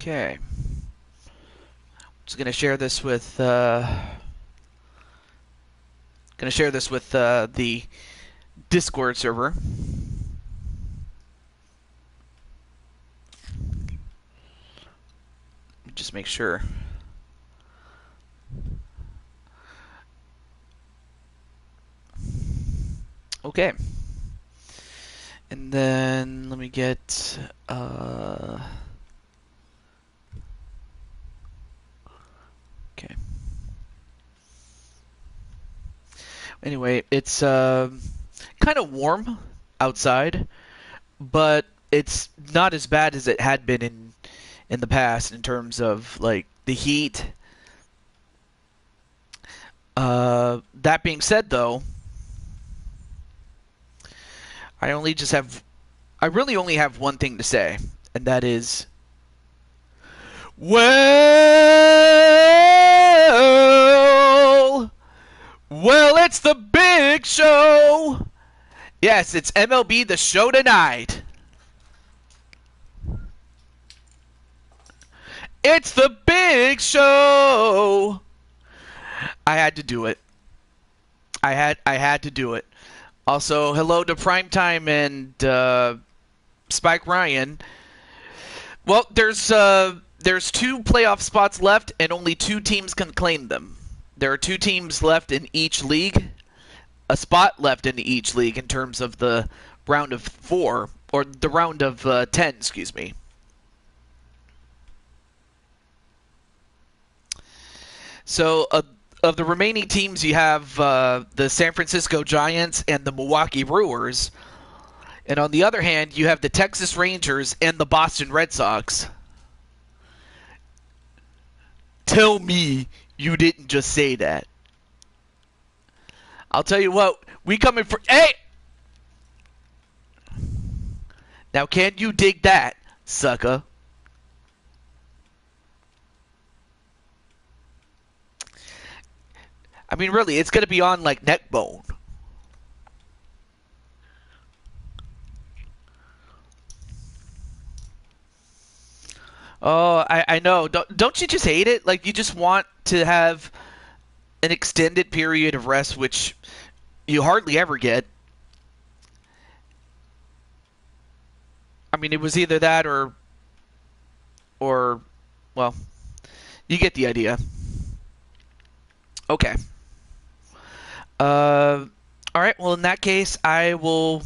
Okay. Just gonna share this with the Discord server. Just make sure. Okay. And then let me get okay. Anyway, it's kind of warm outside, but it's not as bad as it had been in the past in terms of like the heat. That being said, though, I really only have one thing to say, and that is, well, it's the big show. Yes, it's MLB The Show tonight. It's the big show. I had to do it. I had to do it. Also, hello to Primetime and Spike Ryan. Well, there's 2 playoff spots left, and only 2 teams can claim them. There are 2 teams left in each league, a spot left in each league in terms of the round of 4, or the round of 10, excuse me. So, of the remaining teams, you have the San Francisco Giants and the Milwaukee Brewers. And on the other hand, you have the Texas Rangers and the Boston Red Sox. Tell me you didn't just say that. I'll tell you what, we coming for... Hey! Now, can you dig that, sucker? I mean, really, it's going to be on, like, neck bone. Oh, I know. Don't you just hate it? Like, you just want to have an extended period of rest, which you hardly ever get. I mean, it was either that or, well, you get the idea. Okay. All right. Well, in that case, I will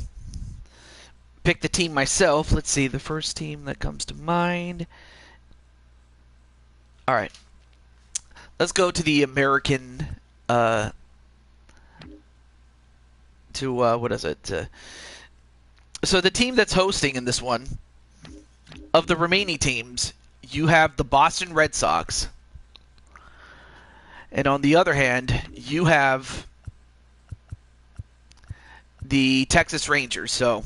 pick the team myself. Let's see. The first team that comes to mind. All right. Let's go to the American. What is it? So the team that's hosting in this one, of the remaining teams, you have the Boston Red Sox. And on the other hand, you have the Texas Rangers. So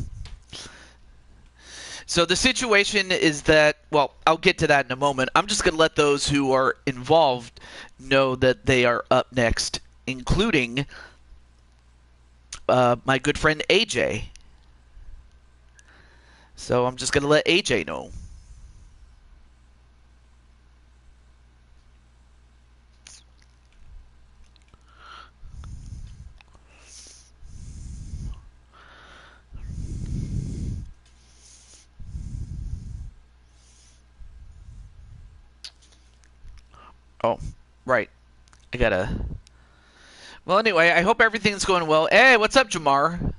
the situation is that, well, I'll get to that in a moment. I'm just going to let those who are involved know that they are up next, including my good friend AJ. So I'm just going to let AJ know. Oh, right. I gotta... Well, anyway, I hope everything's going well. Hey, what's up, Jamar?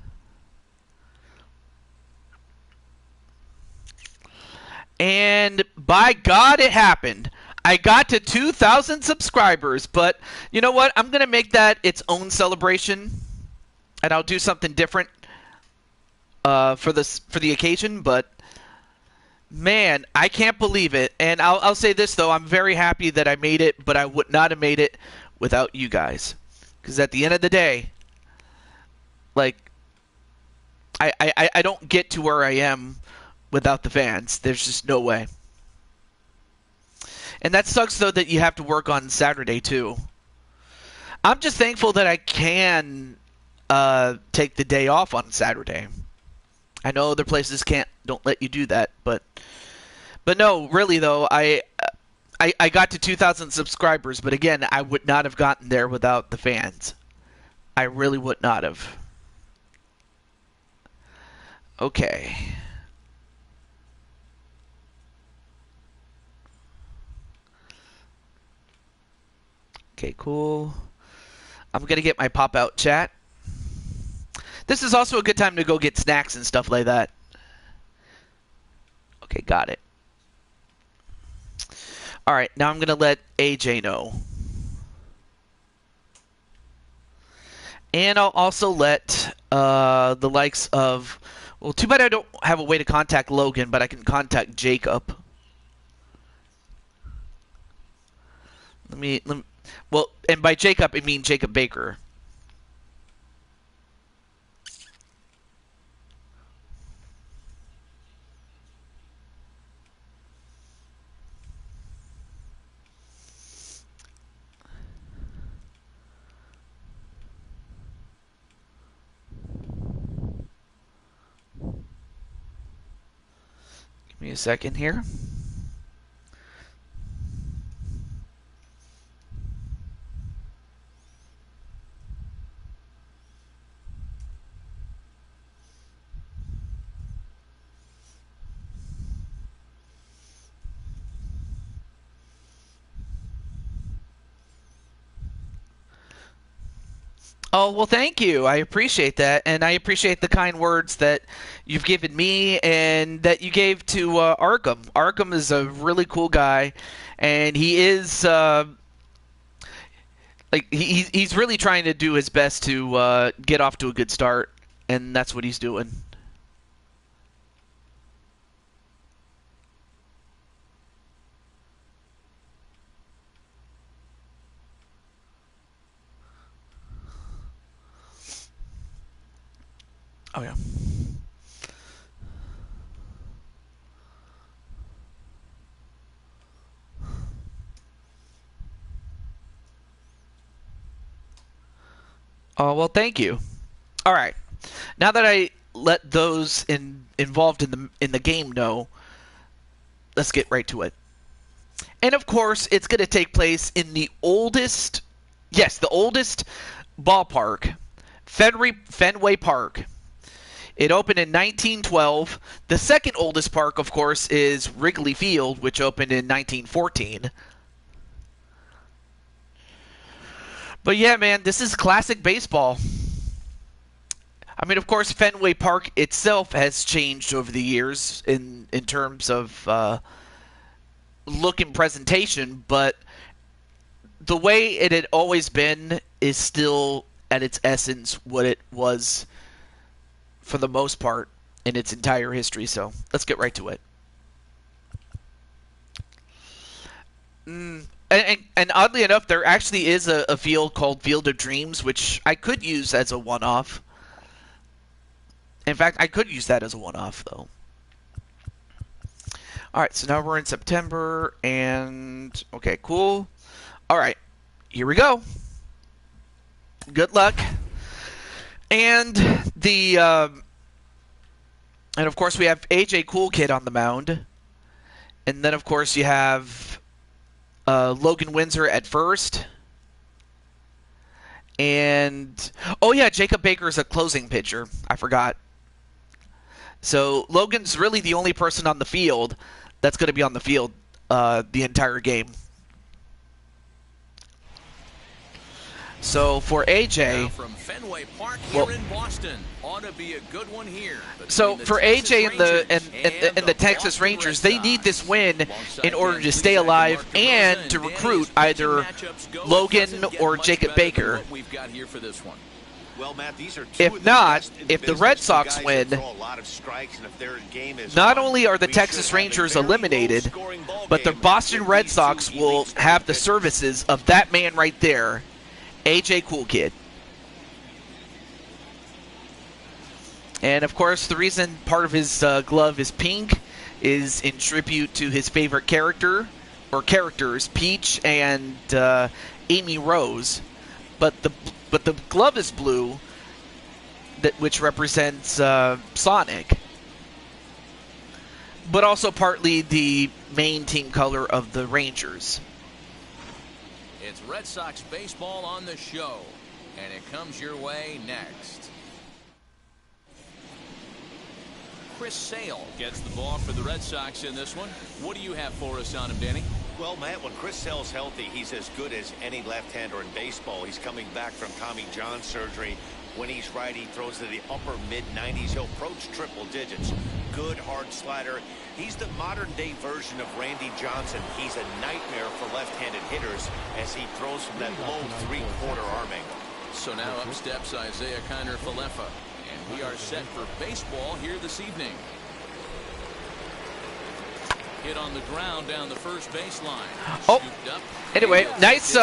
And by God, it happened. I got to 2,000 subscribers, but you know what? I'm going to make that its own celebration, and I'll do something different for the occasion, but man, I can't believe it. And I'll say this, though. I'm very happy that I made it, but I would not have made it without you guys. Because at the end of the day, like, I don't get to where I am without the fans. There's just no way. And that sucks, though, that you have to work on Saturday, too. I'm just thankful that I can take the day off on Saturday. I know other places don't let you do that, but But no, really though, I got to 2,000 subscribers, but again, I would not have gotten there without the fans. I really would not have. Okay. Okay, cool. I'm going to get my pop-out chat. This is also a good time to go get snacks and stuff like that. Okay, got it. All right, now I'm going to let AJ know. And I'll also let the likes of... Well, too bad I don't have a way to contact Logan, but I can contact Jacob. Let me well, and by Jacob, I mean Jacob Baker. Give me a second here. Oh, well, thank you. I appreciate that. And I appreciate the kind words that you've given me and that you gave to Arkham. Arkham is a really cool guy, and he is... he's really trying to do his best to get off to a good start, and that's what he's doing. Oh, yeah. Oh, well, thank you. All right. Now that I let those involved in the game know, let's get right to it. And of course, it's going to take place in the oldest, yes, the oldest ballpark, Fenway Park. It opened in 1912. The second oldest park, of course, is Wrigley Field, which opened in 1914. But yeah, man, this is classic baseball. I mean, of course, Fenway Park itself has changed over the years in terms of look and presentation, but the way it had always been is still, at its essence, what it was for the most part in its entire history. So let's get right to it. And oddly enough, there actually is a field called Field of Dreams, which I could use as a one-off. In fact, I could use that as a one-off, though. Alright, so now we're in September, and... Okay, cool. Alright, here we go. Good luck. And the... and of course, we have AJ Cool Kid on the mound. And then, of course, you have Logan Windsor at first. And... Oh, yeah, Jacob Baker's a closing pitcher. I forgot. So Logan's really the only person on the field that's going to be on the field the entire game. So for AJ, from Fenway Park here in Boston, ought to be a good one here. So for AJ and the Texas Rangers, they need this win in order to stay alive and to recruit either Logan or Jacob Baker. Well, Matt, these are if not, if the Red Sox win, not only are the Texas Rangers eliminated, but the Boston Red Sox will have the services of that man right there, AJ Cool Kid. And of course, the reason part of his glove is pink is in tribute to his favorite character, or characters, Peach and Amy Rose. But the glove is blue, which represents Sonic. but also partly the main team color of the Rangers. It's Red Sox baseball on the show, and it comes your way next. Chris Sale gets the ball for the Red Sox in this one. What do you have for us on him, Danny? Well, Matt, when Chris Sale's healthy, he's as good as any left-hander in baseball. He's coming back from Tommy John surgery. When he's right, he throws to the upper mid-90s. He'll approach triple digits. Good hard slider. He's the modern-day version of Randy Johnson. He's a nightmare for left-handed hitters as he throws from that low three-quarter arm angle. So now up steps Isaiah Kiner-Falefa. And we are set for baseball here this evening. Hit on the ground down the first baseline. Oh, anyway, nice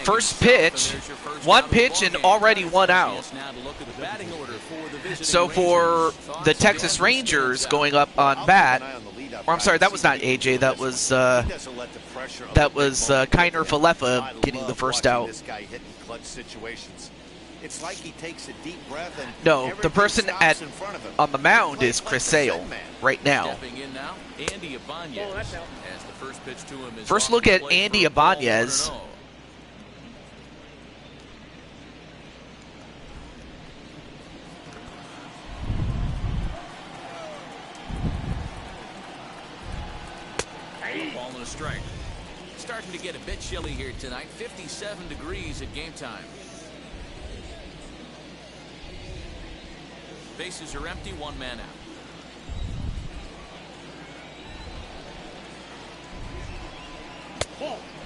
first pitch. One pitch and already one out. So for the Texas Rangers going up on bat, or I'm sorry, that was not AJ. That was Kiner-Falefa getting the first out. It's like he takes a deep breath and no, the person on the mound is Chris Sale right now. Stepping in now, Andy Ibanez. As the first pitch to him is first look at Andy Ibanez. Ball and a strike. Starting to get a bit chilly here tonight. 57 degrees at game time. Bases are empty, one man out.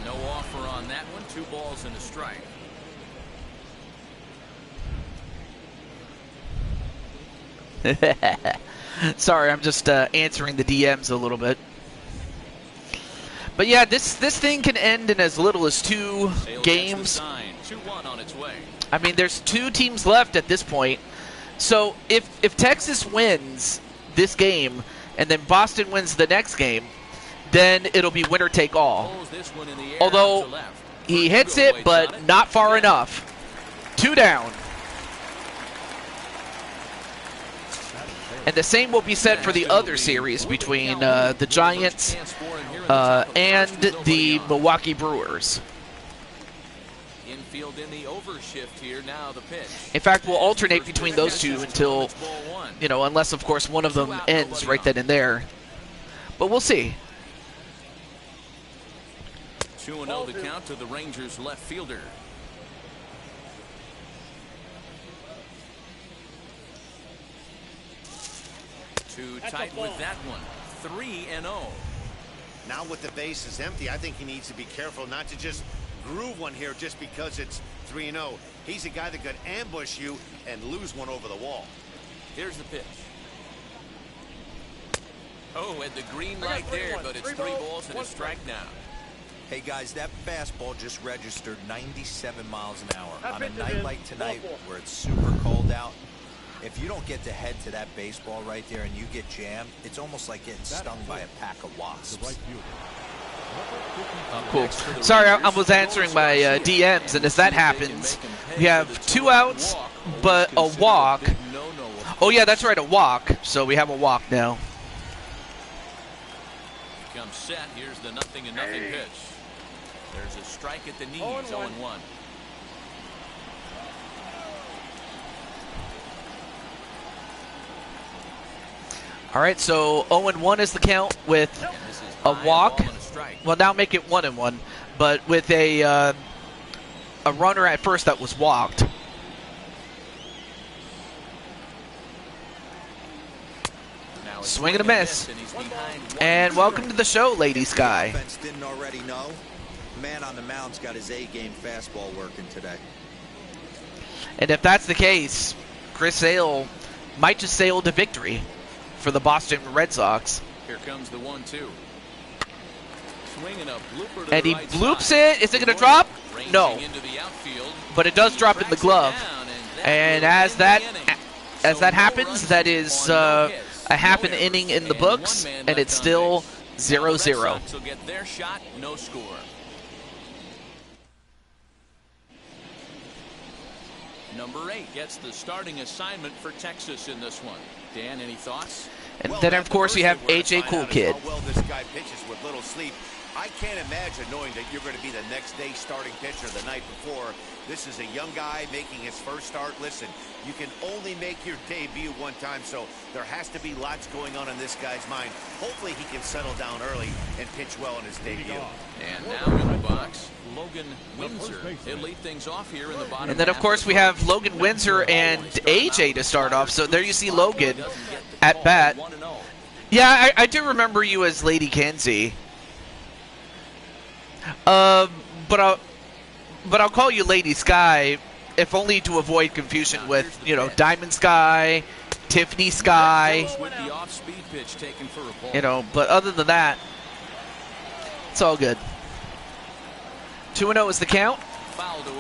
No offer on that one. 2 balls and a strike. Sorry, I'm just answering the DMs a little bit. But yeah, this thing can end in as little as 2 games. 2-1 on its way. I mean, there's 2 teams left at this point. So if Texas wins this game and then Boston wins the next game, then it'll be winner take all. Although he hits it, but not far enough. 2 down. And the same will be said for the other series between the Giants and the Milwaukee Brewers. Infield in the overshift here. Now the pitch. In fact, we'll alternate between those 2 until, unless, of course, one of them ends right then and there. But we'll see. 2-0 the count to the Rangers left fielder. Too tight with that one. 3-0. Now with the bases empty, I think he needs to be careful not to just groove one here just because it's 3-0. He's a guy that could ambush you and lose one over the wall. Here's the pitch. Oh, at the green light there, but it's 3 balls and a strike now. Hey guys, that fastball just registered 97 miles an hour on a night like tonight where it's super cold out. If you don't get to head to that baseball right there and you get jammed, it's almost like getting stung by a pack of wasps. Cool. Sorry, I was answering my DMs, and as that happens, we have 2 outs, but a walk. Oh yeah, that's right, a walk. So we have a walk now. Comes set. Here's the 0-0 pitch. There's a strike at the knees. 0-1. All right, so 0-1 is the count with a walk. Well, now make it 1-1, but with a runner at first that was walked. Swing and a miss. And welcome to the show, Lady Sky. Didn't already know. Man on the mound's got his A-game fastball working today. And if that's the case, Chris Sale might just sail to victory for the Boston Red Sox. Here comes the 1-2. Swinging a blooper to and the he right bloops side. it. Is it going to drop? No. Into the outfield. But it does drop in the glove. And as that happens, that is a half an inning in the books, and it's still 0-0. Will get their shot, no score. Number 8 gets the starting assignment for Texas in this one. Dan, any thoughts? And Well, then, Matt, of course, the you have first thing we're AJ gonna Cool find out is Kid. how well this guy pitches with little sleep. I can't imagine knowing that you're going to be the next day starting pitcher the night before. This is a young guy making his first start. Listen, you can only make your debut one time, so there has to be lots going on in this guy's mind. Hopefully he can settle down early and pitch well in his debut. And now in the box, Logan Windsor. He'll lead things off here in the bottom. And then, of course, we have Logan Windsor and AJ to start off. So there you see Logan at bat. Yeah, I do remember you as Lady Kenzie. But I'll call you Lady Sky, if only to avoid confusion with, you know, Diamond Sky, Tiffany Sky. You know, but other than that, it's all good. 2-0 is the count.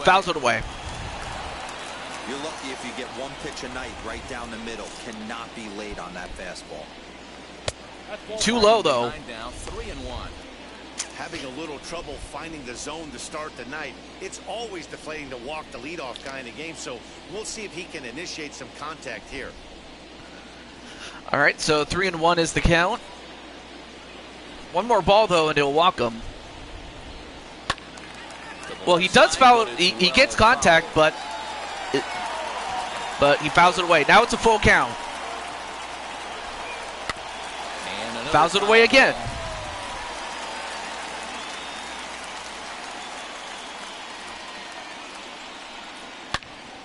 Fouls it away. You're lucky if you get one pitch a night right down the middle. Cannot be late on that fastball. Too low, though. Down, 3-1. Having a little trouble finding the zone to start the night. It's always deflating to walk the leadoff guy in the game, so we'll see if he can initiate some contact here. All right, so 3-1 is the count. One more ball, though, and he'll walk him. Well, he does foul. He gets contact, but he fouls it away. Now it's a full count. Fouls it away again.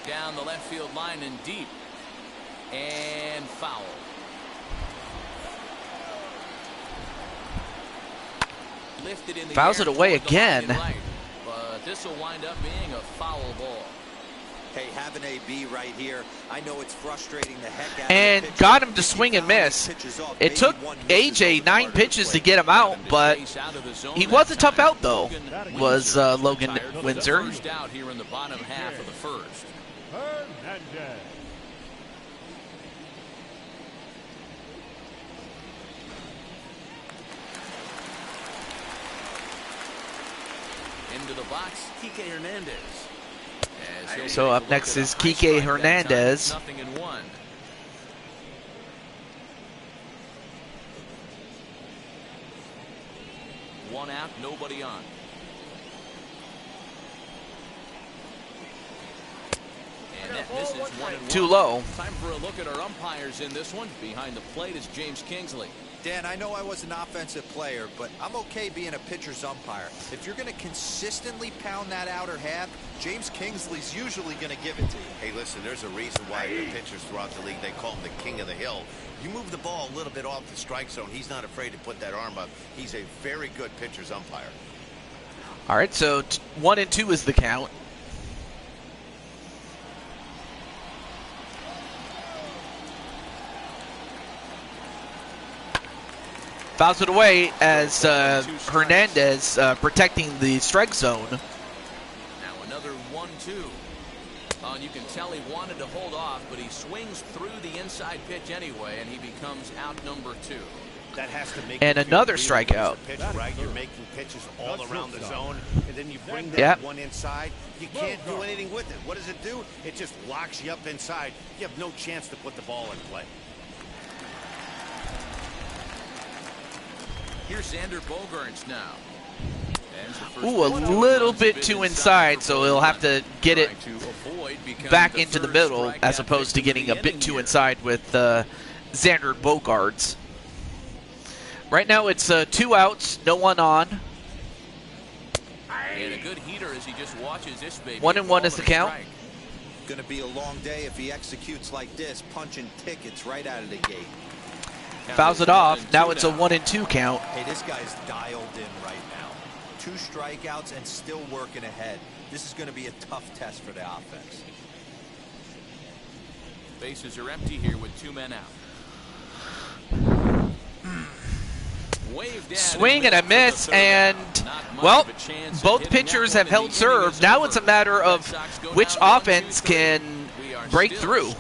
Down the left field line and deep. And foul. Lifted in the Fouls air it away toward the line again. and right. But this will wind up being a foul ball. Hey, have an AB right here. I know it's frustrating the heck out And of the got him to swing and miss. It took AJ 9 pitches to get him out, but he was a tough out, though, was Logan Windsor. First out here in the bottom half of the first. Into the box, Kike Hernandez. So up next is Kike Hernandez. 0-1. One out, nobody on. And that misses 1-1. Too low. Time for a look at our umpires in this one. Behind the plate is James Kingsley. Dan, I know I was an offensive player, but I'm okay being a pitcher's umpire. If you're going to consistently pound that outer half, James Kingsley's usually going to give it to you. Hey, listen, there's a reason why the pitchers throughout the league, they call him the king of the hill. You move the ball a little bit off the strike zone, he's not afraid to put that arm up. He's a very good pitcher's umpire. All right, so 1-2 is the count. Fouls it away as Hernandez protecting the strike zone. Now another 1-2. And you can tell he wanted to hold off, but he swings through the inside pitch anyway, and he becomes out number 2. That has to make And another strikeout. pitch, right? You're making pitches all around the zone, and then you bring that one inside. You can't do anything with it. What does it do? It just locks you up inside. You have no chance to put the ball in play. Here's Xander Bogaerts now. Ooh, a little bit too inside, so he'll have to get it back into the middle as opposed to getting a bit too inside with Xander Bogaerts. Right now it's 2 outs, no one on. And a good heater as he just watches this baby. 1-1 is the count. Going to be a long day if he executes like this, punching tickets right out of the gate. Fouls it off. Now it's a 1-2 count. Hey, this guy's dialed in right now. 2 strikeouts and still working ahead. This is going to be a tough test for the offense. Bases are empty here with 2 men out. Swing and a miss, and, well, both pitchers have held serve. Now it's a matter of which offense can break through.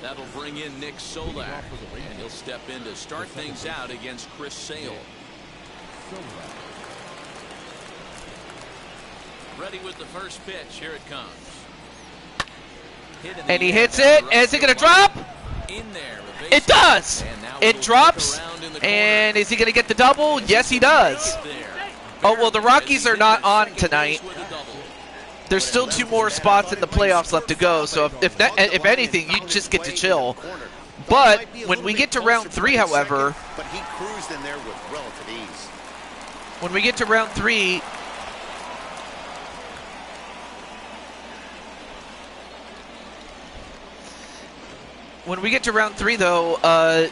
That'll bring in Nick Solar, and he'll step in to start things out against Chris Sale. Ready with the first pitch. Here it comes. And he hits it. Is it going to drop? In there. It does. It drops. And is he going to get the double? Yes, he does. Oh, well, the Rockies are not on tonight. There's still 2 more spots in the playoffs left to go. So if anything, you just get to chill. But when we get to round 3, however, but he cruised in there with relative ease. When we get to round 3, though,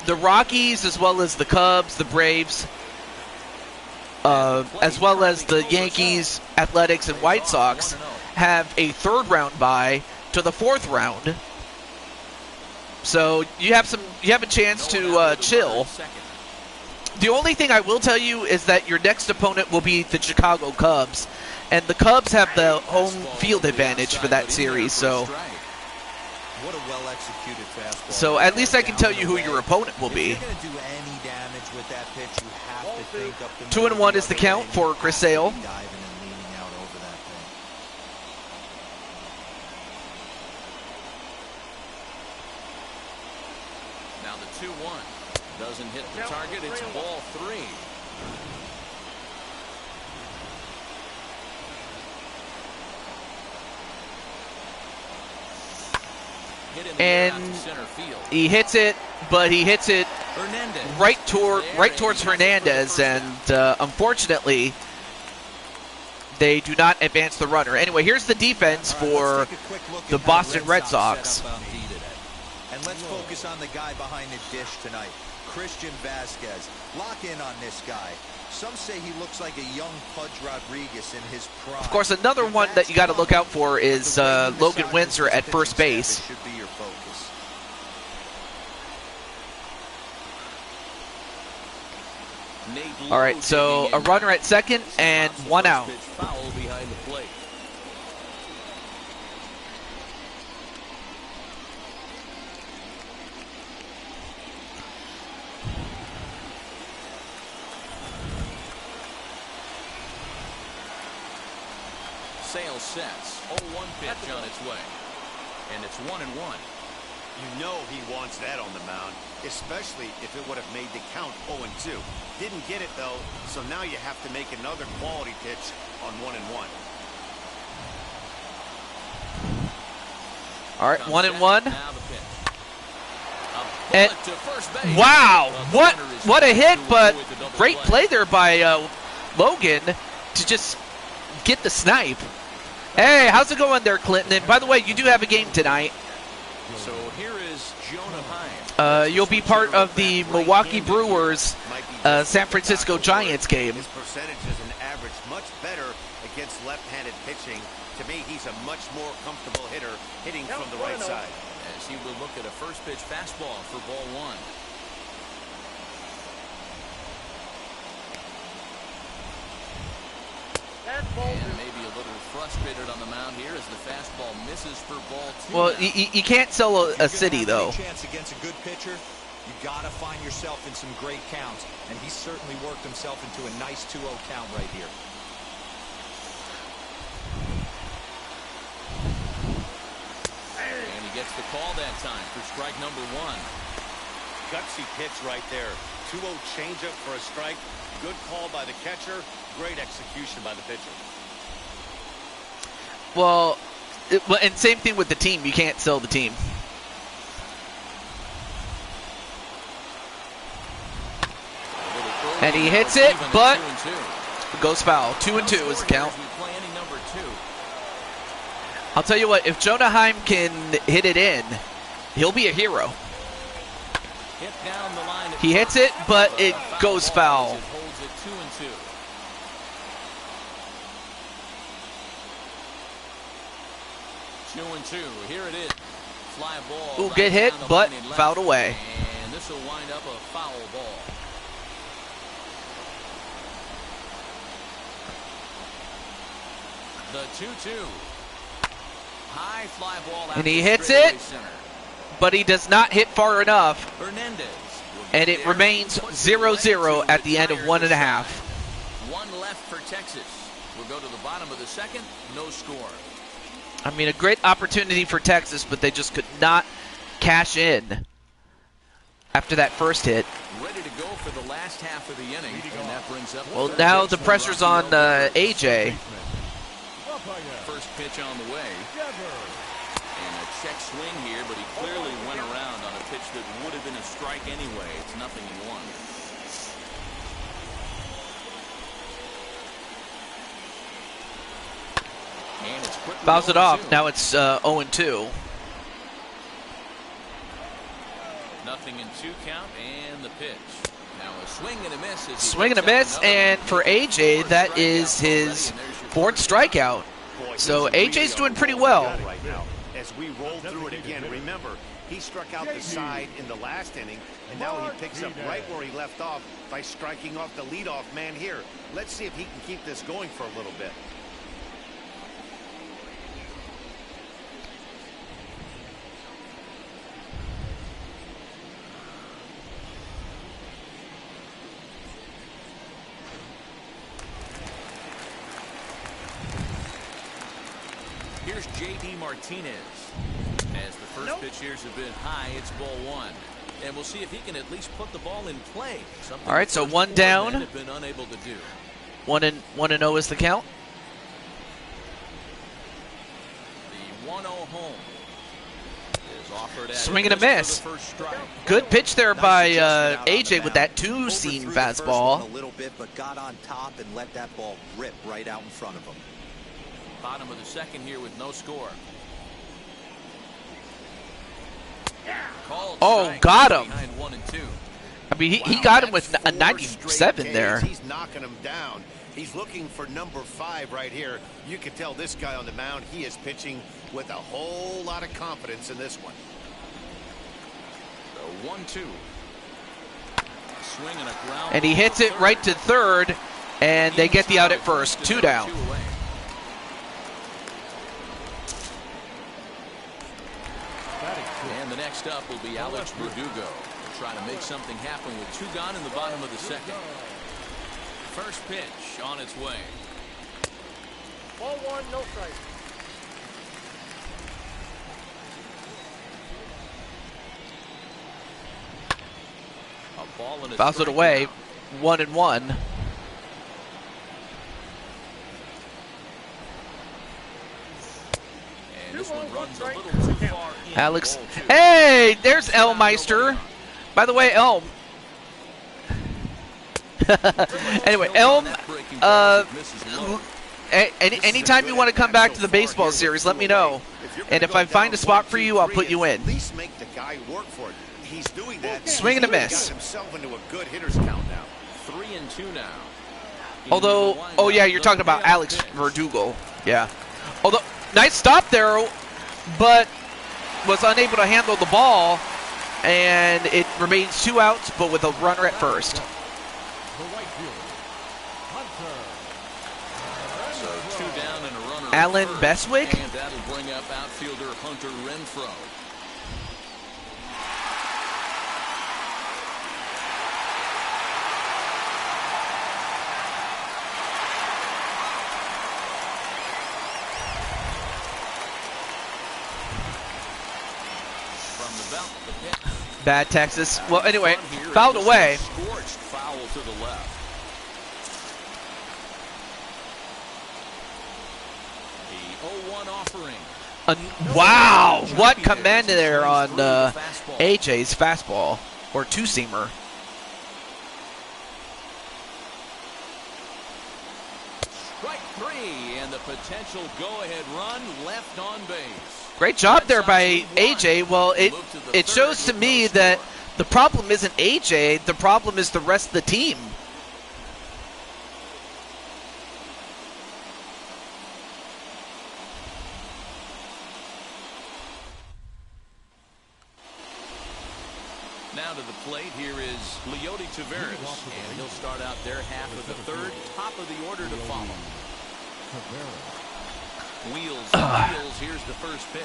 the Rockies, as well as the Cubs, the Braves, as well as the Yankees, Athletics, and White Sox, have a 3rd round bye to the 4th round. So you have a chance to chill. The only thing I will tell you is that your next opponent will be the Chicago Cubs, and the Cubs have the home field advantage for that series. So, what a well-executed fastball. So at least I can tell you who your opponent will be. If you're going to do any damage with that pitch, you have to think up the 2-1 is the count for Chris Sale. Diving and leaning out over that thing. Now the 2-1 doesn't hit the target. It's ball 3. And he hits it, but he hits it right towards Hernandez, and unfortunately, they do not advance the runner. Anyway, here's the defense for the Boston Red Sox. And let's focus on the guy behind the dish tonight, Christian Vasquez. Lock in on this guy. Some say he looks like a young Pudge Rodriguez in his prime. Of course, another one that you got to look out for is Logan Windsor at first base. Should be your focus. All right, so a runner at second and 1 out. Foul behind the plate. Sale sets. 0-1 pitch on its way. And it's 1-1. You know he wants that on the mound, especially if it would have made the count 0-2. Didn't get it, though, so now you have to make another quality pitch on 1-1. All right, 1-1. Now the pitch. And wow, what a hit, but great play there by Logan to just get the snipe. Hey, how's it going there, Clinton? And by the way, you do have a game tonight. So here is Jonah Heim. You'll be part of the Milwaukee Brewers San Francisco Giants game. His percentages and average much better against left-handed pitching. To me, he's a much more comfortable hitter hitting from the right side. As he will look at a first pitch fastball for ball 1. And maybe a little frustrated on the mound here as the fastball misses for ball 2. Well, you can't sell a city, though. Chance against a good pitcher, you got to find yourself in some great counts, and he certainly worked himself into a nice 2-0 count right here. And he gets the call that time for strike number 1. Gutsy pitch right there. 2-0 changeup for a strike. Good call by the catcher. Great execution by the pitcher. Well, and same thing with the team. You can't sell the team. And he hits it, but goes foul. 2-2 is the count. I'll tell you what, if Jonah Heim can hit it in, he'll be a hero. He hits it, but it goes foul. 2-2. Here it is. Fly ball. Ooh, good hit, but fouled away. And this will wind up a foul ball. The 2-2. High fly ball. And he hits it, but he does not hit far enough. Hernandez. And it remains 0-0 at the end of 1.5. One left for Texas. We'll go to the bottom of the second. No score. I mean, a great opportunity for Texas, but they just could not cash in after that first hit. Ready to go for the last half of the inning. And that brings up Well, now the pressure's on AJ. First pitch on the way. And a check swing here, but he clearly went around on a pitch that would have been a strike anyway. It's 0-1. And it's quickly Fouls it off. 0-2. Now it's 0-2. 0-2 count and the pitch. Now a swing and a miss. Swing and a miss, and for AJ, that is his fourth strikeout. So AJ's doing pretty well. Right now, as we roll through it again, remember, he struck out the side in the last inning, and now he picks up right where he left off by striking off the leadoff man here. Let's see if he can keep this going for a little bit. Here's J.D. Martinez. As the first pitch here's a bit high, it's ball 1. And we'll see if he can at least put the ball in play. All right, so 1 down. Have been unable to do. 1-0 is the count. The 1-0 home is offered at Swing and a miss. Good pitch there by AJ with that two-seam fastball. A little bit, but got on top and let that ball rip right out in front of him. Bottom of the second here with no score. Called Oh, strike got him. behind 1 and 2. I mean, he got him with a 97 there. He's knocking him down. He's looking for number 5 right here. You can tell this guy on the mound, he is pitching with a whole lot of confidence in this one. So 1-2. Swing and a ground. And he hits it right to third, and they get the out at first. 2 down. And the next up will be Alex Verdugo, trying to make something happen with 2 gone in the bottom of the second. First pitch on its way. Ball 1, no strike. A ball and a Fouls it strike away. now. 1-1. And this one runs a little too far in. Alex. Ball 2. Hey, there's Elmeister. By the way, Elm. Anyway, Elm, anytime you want to come back to the baseball series, let me know. And if I find a spot for you, I'll put you in. At least make the guy work for it. He's doing that. Swing and a He's miss. got himself into a good hitter's count now. 3-2 now. Although, oh yeah, you're talking about Alex Verdugo. Yeah. Although, nice stop there, but was unable to handle the ball, and it remains 2 outs, but with a runner at first. So 2 down and a runner. Alan at first, Beswick? And that'll bring up outfielder Hunter Renfroe. Bad Texas. Well, anyway, fouled away. Scorched foul to the left. The 0-1 offering. Wow, what command there on AJ's fastball, or two-seamer. Strike 3, and the potential go-ahead run left on base. Great job there by AJ. Well, it shows to me that the problem isn't AJ, the problem is the rest of the team. Now to the plate, here is Leody Taveras, and he'll start out their half of the third, top of the order to follow. Wheels, here's the first pitch.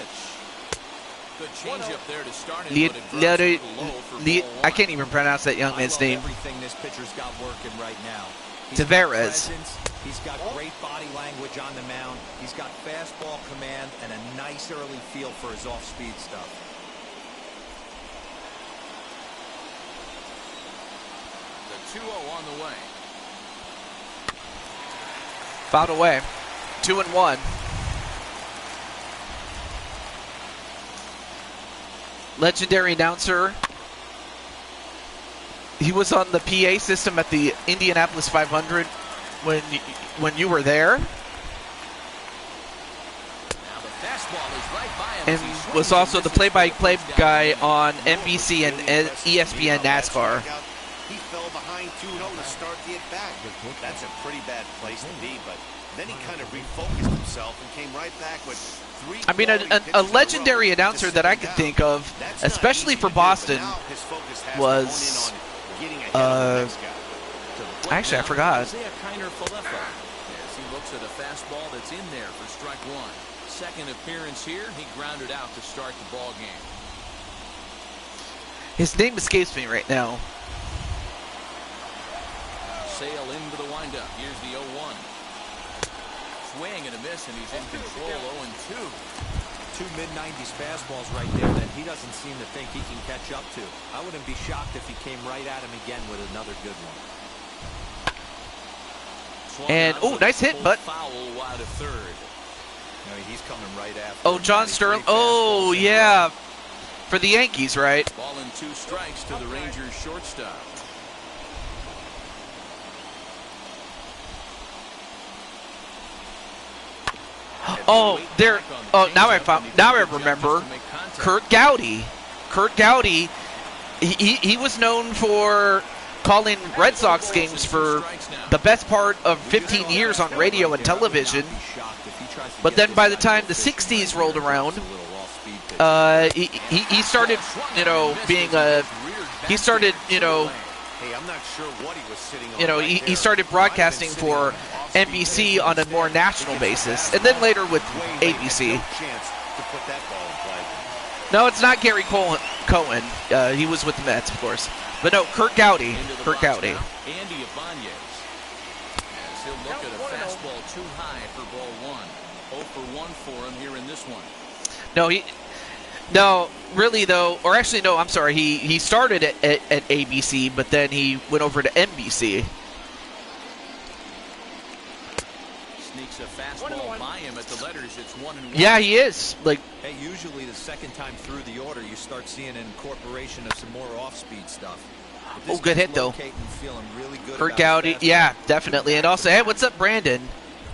Good changeup there to start it, I can't even pronounce that young man's name. Everything this pitcher's got working right now. He's got Tavares. presence, he's got great body language on the mound, he's got fastball command and a nice early feel for his off-speed stuff. The 2-0 on the way. Fouled away. 2-1. Legendary announcer. He was on the PA system at the Indianapolis 500 when you were there. Now the fastball is right by him as he And swings was also and the misses play-by-play for the first guy down. on NBC and ESPN NASCAR. He fell behind 2-0 to start the at-bat. That's a pretty bad place to be, but then he kind of refocused himself and came right back with three. I mean, a legendary announcer that I could think of, especially for Boston, was actually, I forgot. As he looks at a fastball that's in there for strike one. Second appearance here, he grounded out to start the ball game. His name escapes me right now. Sale into the windup. Here's the 0-1. Swing and a miss, and he's in control. 0-2. Two mid-90s fastballs right there that he doesn't seem to think he can catch up to. I wouldn't be shocked if he came right at him again with another good one. And oh, nice hit, but foul wide of third. I mean, he's coming right after. oh, John Sterling. Oh, yeah, for the Yankees, right? Ball and 2 strikes to the Rangers shortstop. Oh, there. Oh, now I remember. Kurt Gowdy. Kurt Gowdy. He was known for calling Red Sox games for the best part of 15 years on radio and television. But then by the time the 60s rolled around, he started, being a. He started, Hey, I'm not sure what he was sitting on. he started broadcasting for NBC on a more national basis, and then later with ABC. No, it's not Gary Cohen. He was with the Mets, of course. But no, Kurt Gowdy. Kurt Gowdy. Andy Ibanez. As he'll look at a fastball too high for ball 1. 0 for 1 for him here in this one. No, really though, or actually no, I'm sorry. He started at ABC, but then he went over to NBC. Sneaks a fastball by him at the letters. It's 1-1. Yeah, he is. Hey, usually the second time through the order, you start seeing an incorporation of some more off-speed stuff. Oh, good hit though. Really good Kurt Gowdy, yeah, definitely. And also, hey, what's up, Brandon?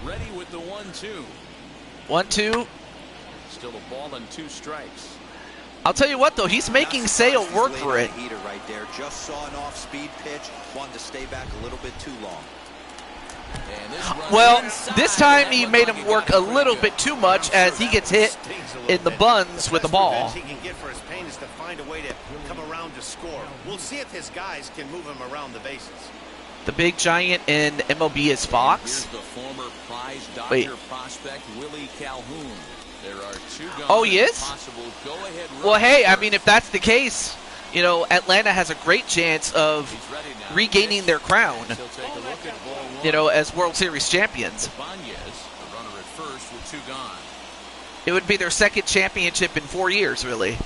Ready with the 1-2. 1-2. Still a ball and 2 strikes. I'll tell you what though, he's making Sale work for it. Heater right there. Just saw an off-speed pitch, wanted to stay back a little bit too long. Well, this time he made him work a little bit too much as he gets hit in the buns with the ball. He can get for his pain is to find a way to come around to score. We'll see if his guys can move him around the bases. The big giant in MLB is Fox. Here's the former prize Dodger Wait. prospect Willie Calhoun. There are 2 gone. Oh, he is? Possible go-ahead run Well, hey, I first. mean, if that's the case, Atlanta has a great chance of He's ready now. regaining their crown, He'll take a look at ball 1. as World Series champions. Ibanez, the runner at first with 2 gone. It would be their second championship in 4 years, really.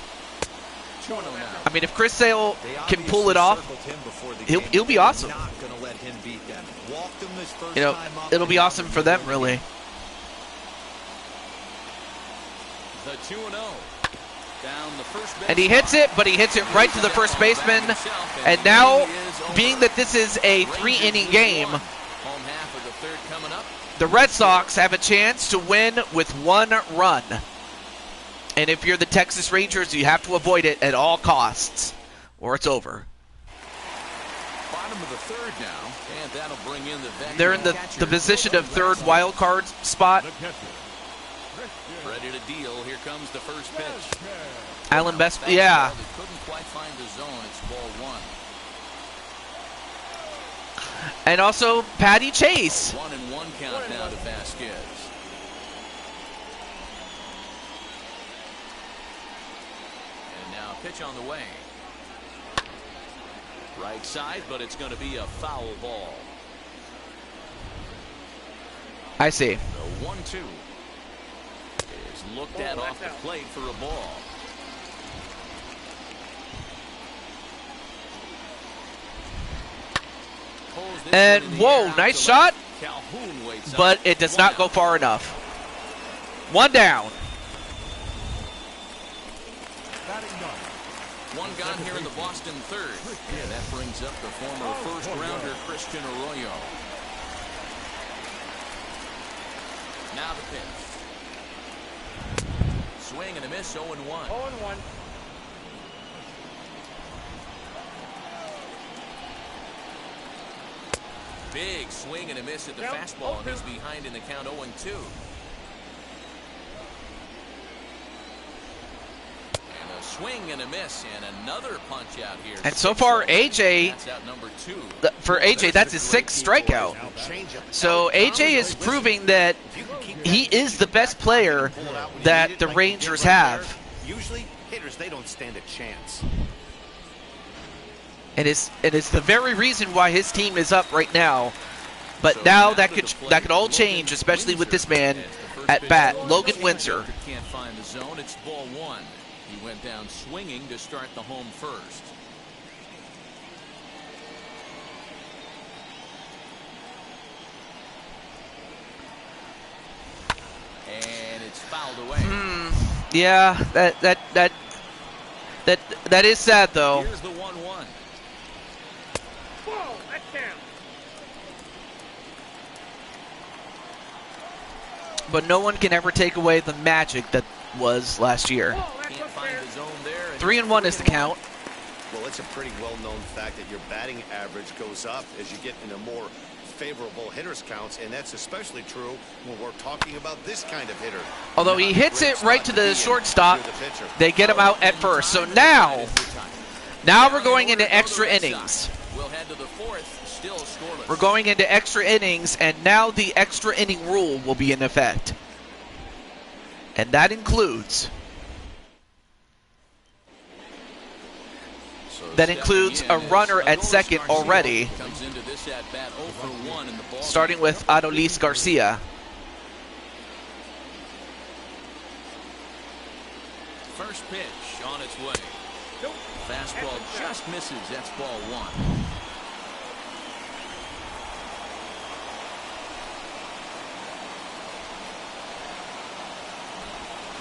2-0 now. I mean, if Chris Sale can pull it off, he'll be awesome. Not going to let him beat them. Walked him his first time up It'll be and awesome for them, really. The 2-0. Down the first base And he hits it, but he hits it right to the first baseman. And now, being that this is a 3-inning game, home half of the third coming up. the Red Sox have a chance to win with 1 run. And if you're the Texas Rangers, you have to avoid it at all costs, or it's over. Bottom of the third now, and that'll bring in the veteran They're in the catcher. position of third wild card spot. Ready to deal. Here comes the first pitch. Alan Best, yeah. They couldn't quite find the zone. It's ball 1. And also Patty Chase. 1-1 count now to Vasquez. And now pitch on the way. Right side, but it's going to be a foul ball. I see. The 1-2 is looked at off the plate for a ball. And whoa, nice shot, but it does not go far enough. One down. One gone here in the Boston third. Yeah, that brings up the former first-rounder Christian Arroyo. Now the pitch. Swing and a miss, 0-1. 0-1. Big swing and a miss at the fastball, and he's behind in the count 0-2. And a swing and a miss, and another punch out here. And so far, AJ, That's out number 2. for AJ, that's his 6th strikeout. So AJ is proving that he is the best player that the Rangers have. Usually, hitters, they don't stand a chance. And it's the very reason why his team is up right now. But now that could all change, especially with this man at bat, Logan Windsor. Can't find the zone. It's ball 1. He went down swinging to start the home first. And it's fouled away. Yeah, that is sad though. Here's the 1-1. Whoa, that's down. But no one can ever take away the magic that was last year. Whoa, that's Can't find the zone there. 3-1 is the count. Well, it's a pretty well-known fact that your batting average goes up as you get into more favorable hitters counts, and that's especially true when we're talking about this kind of hitter. Although he hits it right to the shortstop, they get him out at first. So now we're going into extra innings. We'll head to the 4th, still scoreless. We're going into extra innings, and now the extra inning rule will be in effect. And that includes a runner at second already, starting with Adolis Garcia. First pitch on its way. Fastball just misses. That's ball 1.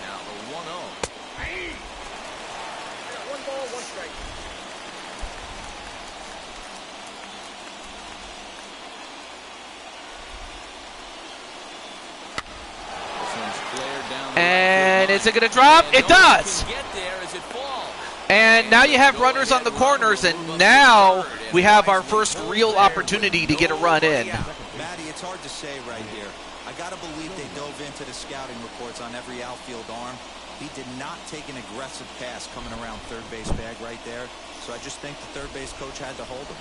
Now the 1-0. One ball, one strike. And is it going to drop? It does! And now you have runners on the corners, and now we have our first real opportunity to get a run in. Matty, it's hard to say right here. I got to believe they dove into the scouting reports on every outfield arm. He did not take an aggressive pass coming around third base bag right there. So I just think the third base coach had to hold him.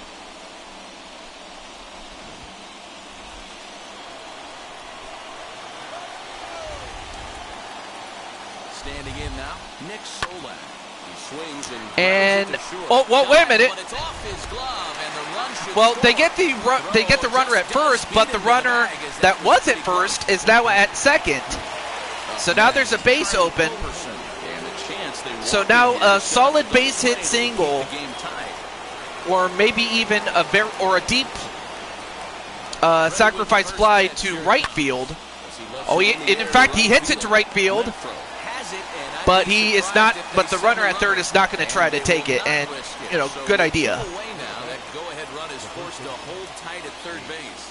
Standing in now, Nick Solak. He swings and wait a minute. But it's off his glove, and the run should Well, score. they get the runner at first, but the runner that was at first is now at second. So now there's a base open. So now a solid base hit single, or maybe even a deep sacrifice fly to right field. Oh, in fact, he hits it to right field. But he is not. But the runner at third is not going to try to take it. And good idea. That go-ahead run is forced to hold tight at third base.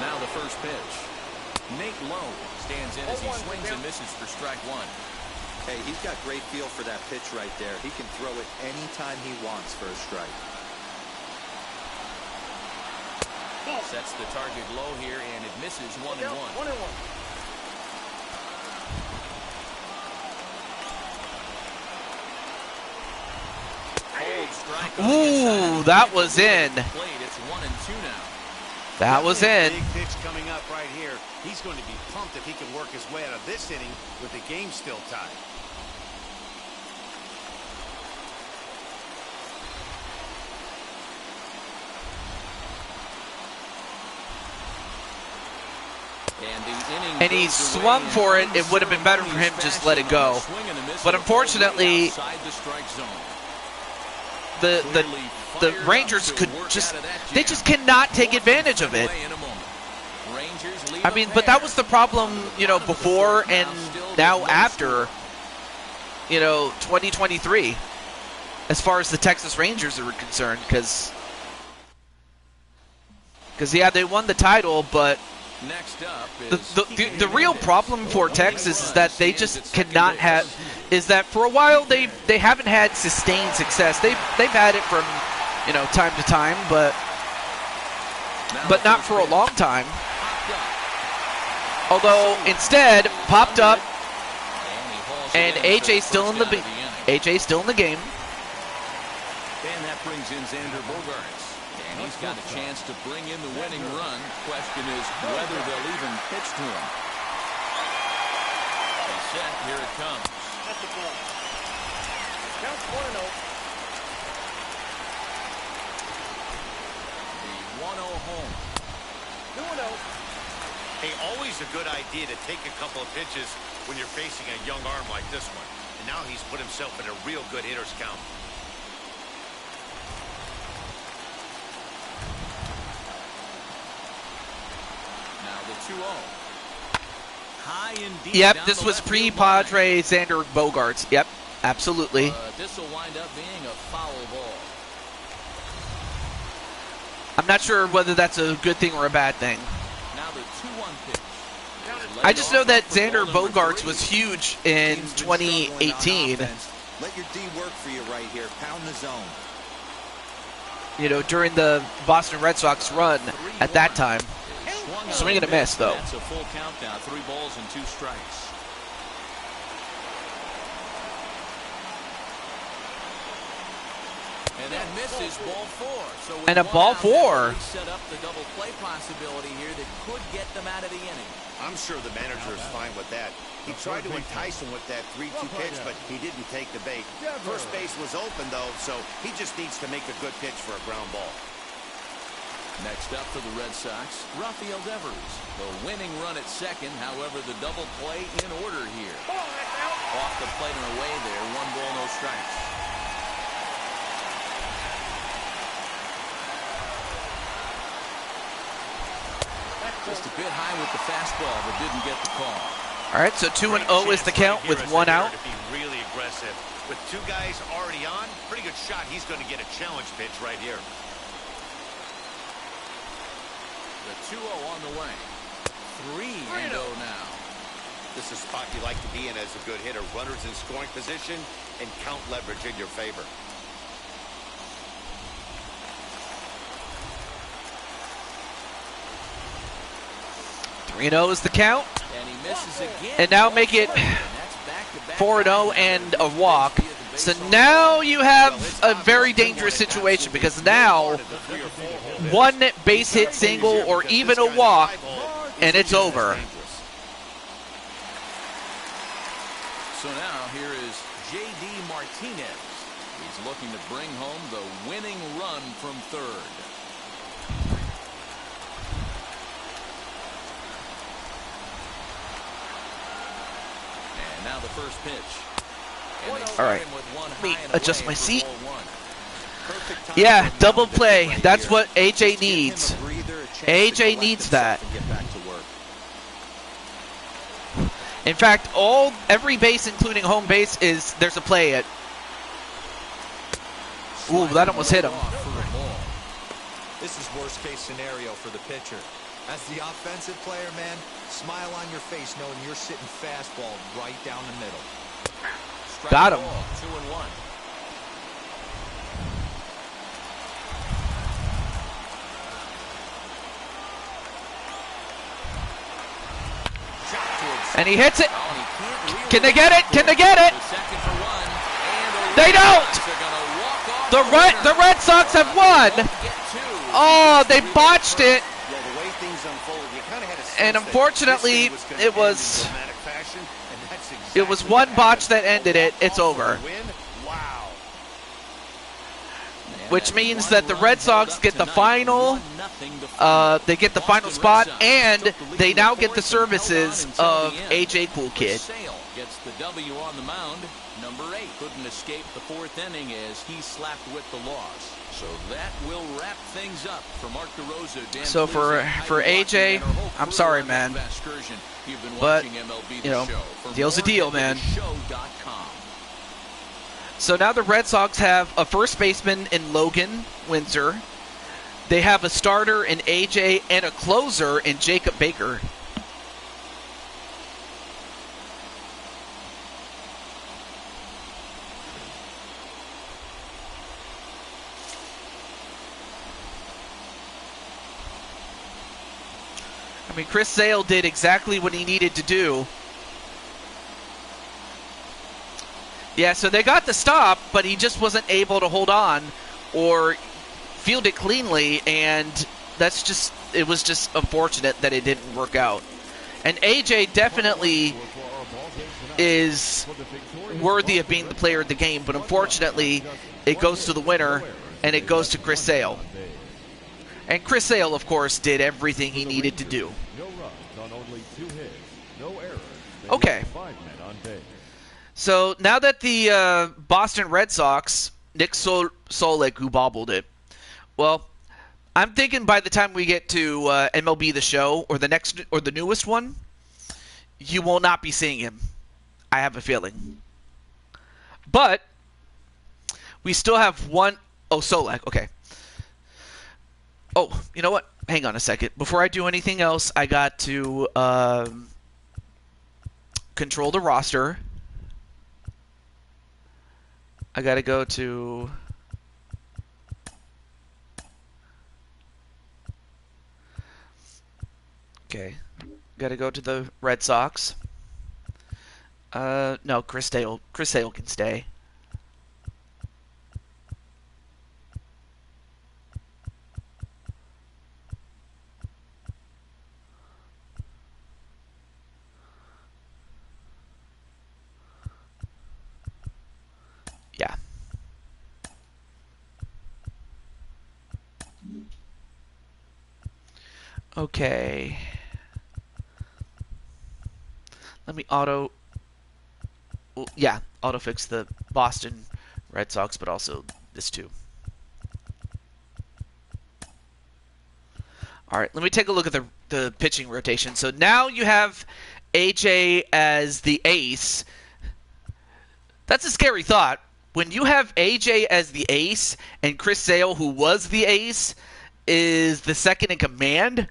Now the first pitch. Nate Lowe stands in as he swings and misses for strike 1. Hey, he's got great feel for that pitch right there. He can throw it anytime he wants for a strike. Sets the target low here, and it misses 1-1. 1-1. Ooh, that was in. It's 1-2 now. That was in. Big pitch coming up right here. He's going to be pumped if he can work his way out of this inning with the game still tied. and he swung for it, it would have been better for him to just let it go. But unfortunately, the Rangers they just cannot take advantage of it. I mean, but that was the problem, before and now after, 2023, as far as the Texas Rangers are concerned, because yeah, they won the title, but the real problem for Texas is that they just cannot have, is that for a while they haven't had sustained success. They've had it from time to time, but not for a long time. Although instead popped up, and AJ's still in the game. And that brings in Xander Bogaerts. And he's got a chance to bring in the winning run. Question is whether they'll even pitch to him. He's set. Here it comes. That's the ball. Count 1-0. The 1-0 home. 2-0. Hey, always a good idea to take a couple of pitches when you're facing a young arm like this one. And now he's put himself in a real good hitter's count. Now the 2-0. High and deep. Yep, this was pre-Padre Xander Bogaerts. Yep, absolutely. This will wind up being a foul ball. I'm not sure whether that's a good thing or a bad thing. Now the 2-1 pitch. I just know that Xander Bogaerts was huge in 2018. Let your D work for you right here. Pound the zone. During the Boston Red Sox run at that time. Swing and a miss, though. That's a full count now. 3 balls and 2 strikes. And that misses ball 4. So and a ball 4. Set up the double play possibility here that could get them out of the inning. I'm sure the manager is fine with that. He tried to entice him with that 3-2 pitch, but he didn't take the bait. First base was open, though, so he just needs to make a good pitch for a ground ball. Next up for the Red Sox, Rafael Devers. The winning run at second, however, the double play in order here. Off the plate and away there, 1 ball, no strikes. Just a bit high with the fastball, but didn't get the call. All right, so 2-0 is the count with 1 out. To be really aggressive. With 2 guys already on, pretty good shot. He's going to get a challenge pitch right here. The 2-0 on the way. 3-0 now. This is a spot you like to be in as a good hitter. Runners in scoring position and count leverage in your favor. Is the count, and he misses again. and now make it 4-0 and a walk. So now you have a very dangerous situation, because now 1 base hit single or even a walk, and it's over. So now here is J.D. Martinez. He's looking to bring home the winning run from third. Now the first pitch. All right, let me adjust my seat. Yeah, double play. That's what AJ needs. AJ needs that. In fact, every base, including home base, there's a play at. Ooh, that almost hit him. This is worst case scenario for the pitcher. As the offensive player, man, smile on your face knowing you're sitting fastball right down the middle. Got him. 2-1. And he hits it. Can they get it? Can they get it? They don't. The Red Sox have won. Oh, they botched it. And unfortunately, it was 1 botch that ended it. It's over. which means that the Red Sox get the final. They get the final spot, and they now get the services of AJ Cool Kid. Gets the W on the mound. Number 8 couldn't escape the 4th inning as he slapped with the loss. So that will wrap things up for Mark DeRosa. So for AJ, I'm sorry, man, but you know, deal's a deal, man. So now the Red Sox have a first baseman in Logan Windsor. They have a starter in AJ and a closer in Jacob Baker. I mean, Chris Sale did exactly what he needed to do. Yeah, so they got the stop, but he just wasn't able to hold on or field it cleanly, and that's just, it was just unfortunate that it didn't work out. And AJ definitely is worthy of being the player of the game, but unfortunately it goes to the winner, and it goes to Chris Sale. And Chris Sale, of course, did everything he needed to do. Okay. So now that the Boston Red Sox, Nick Solek, who bobbled it, well, I'm thinking by the time we get to MLB The Show or the next or the newest one, you will not be seeing him. I have a feeling. But we still have one. Oh, Solek. Okay. Oh, you know what? Hang on a second. Before I do anything else, I got to control the roster. I got to go to... Okay. Got to go to the Red Sox. No, Chris Sale can stay. Yeah. Okay. Let me auto fix the Boston Red Sox, but also this too. All right, let me take a look at the pitching rotation. So now you have AJ as the ace. That's a scary thought. When you have AJ as the ace and Chris Sale, who was the ace, is the second in command,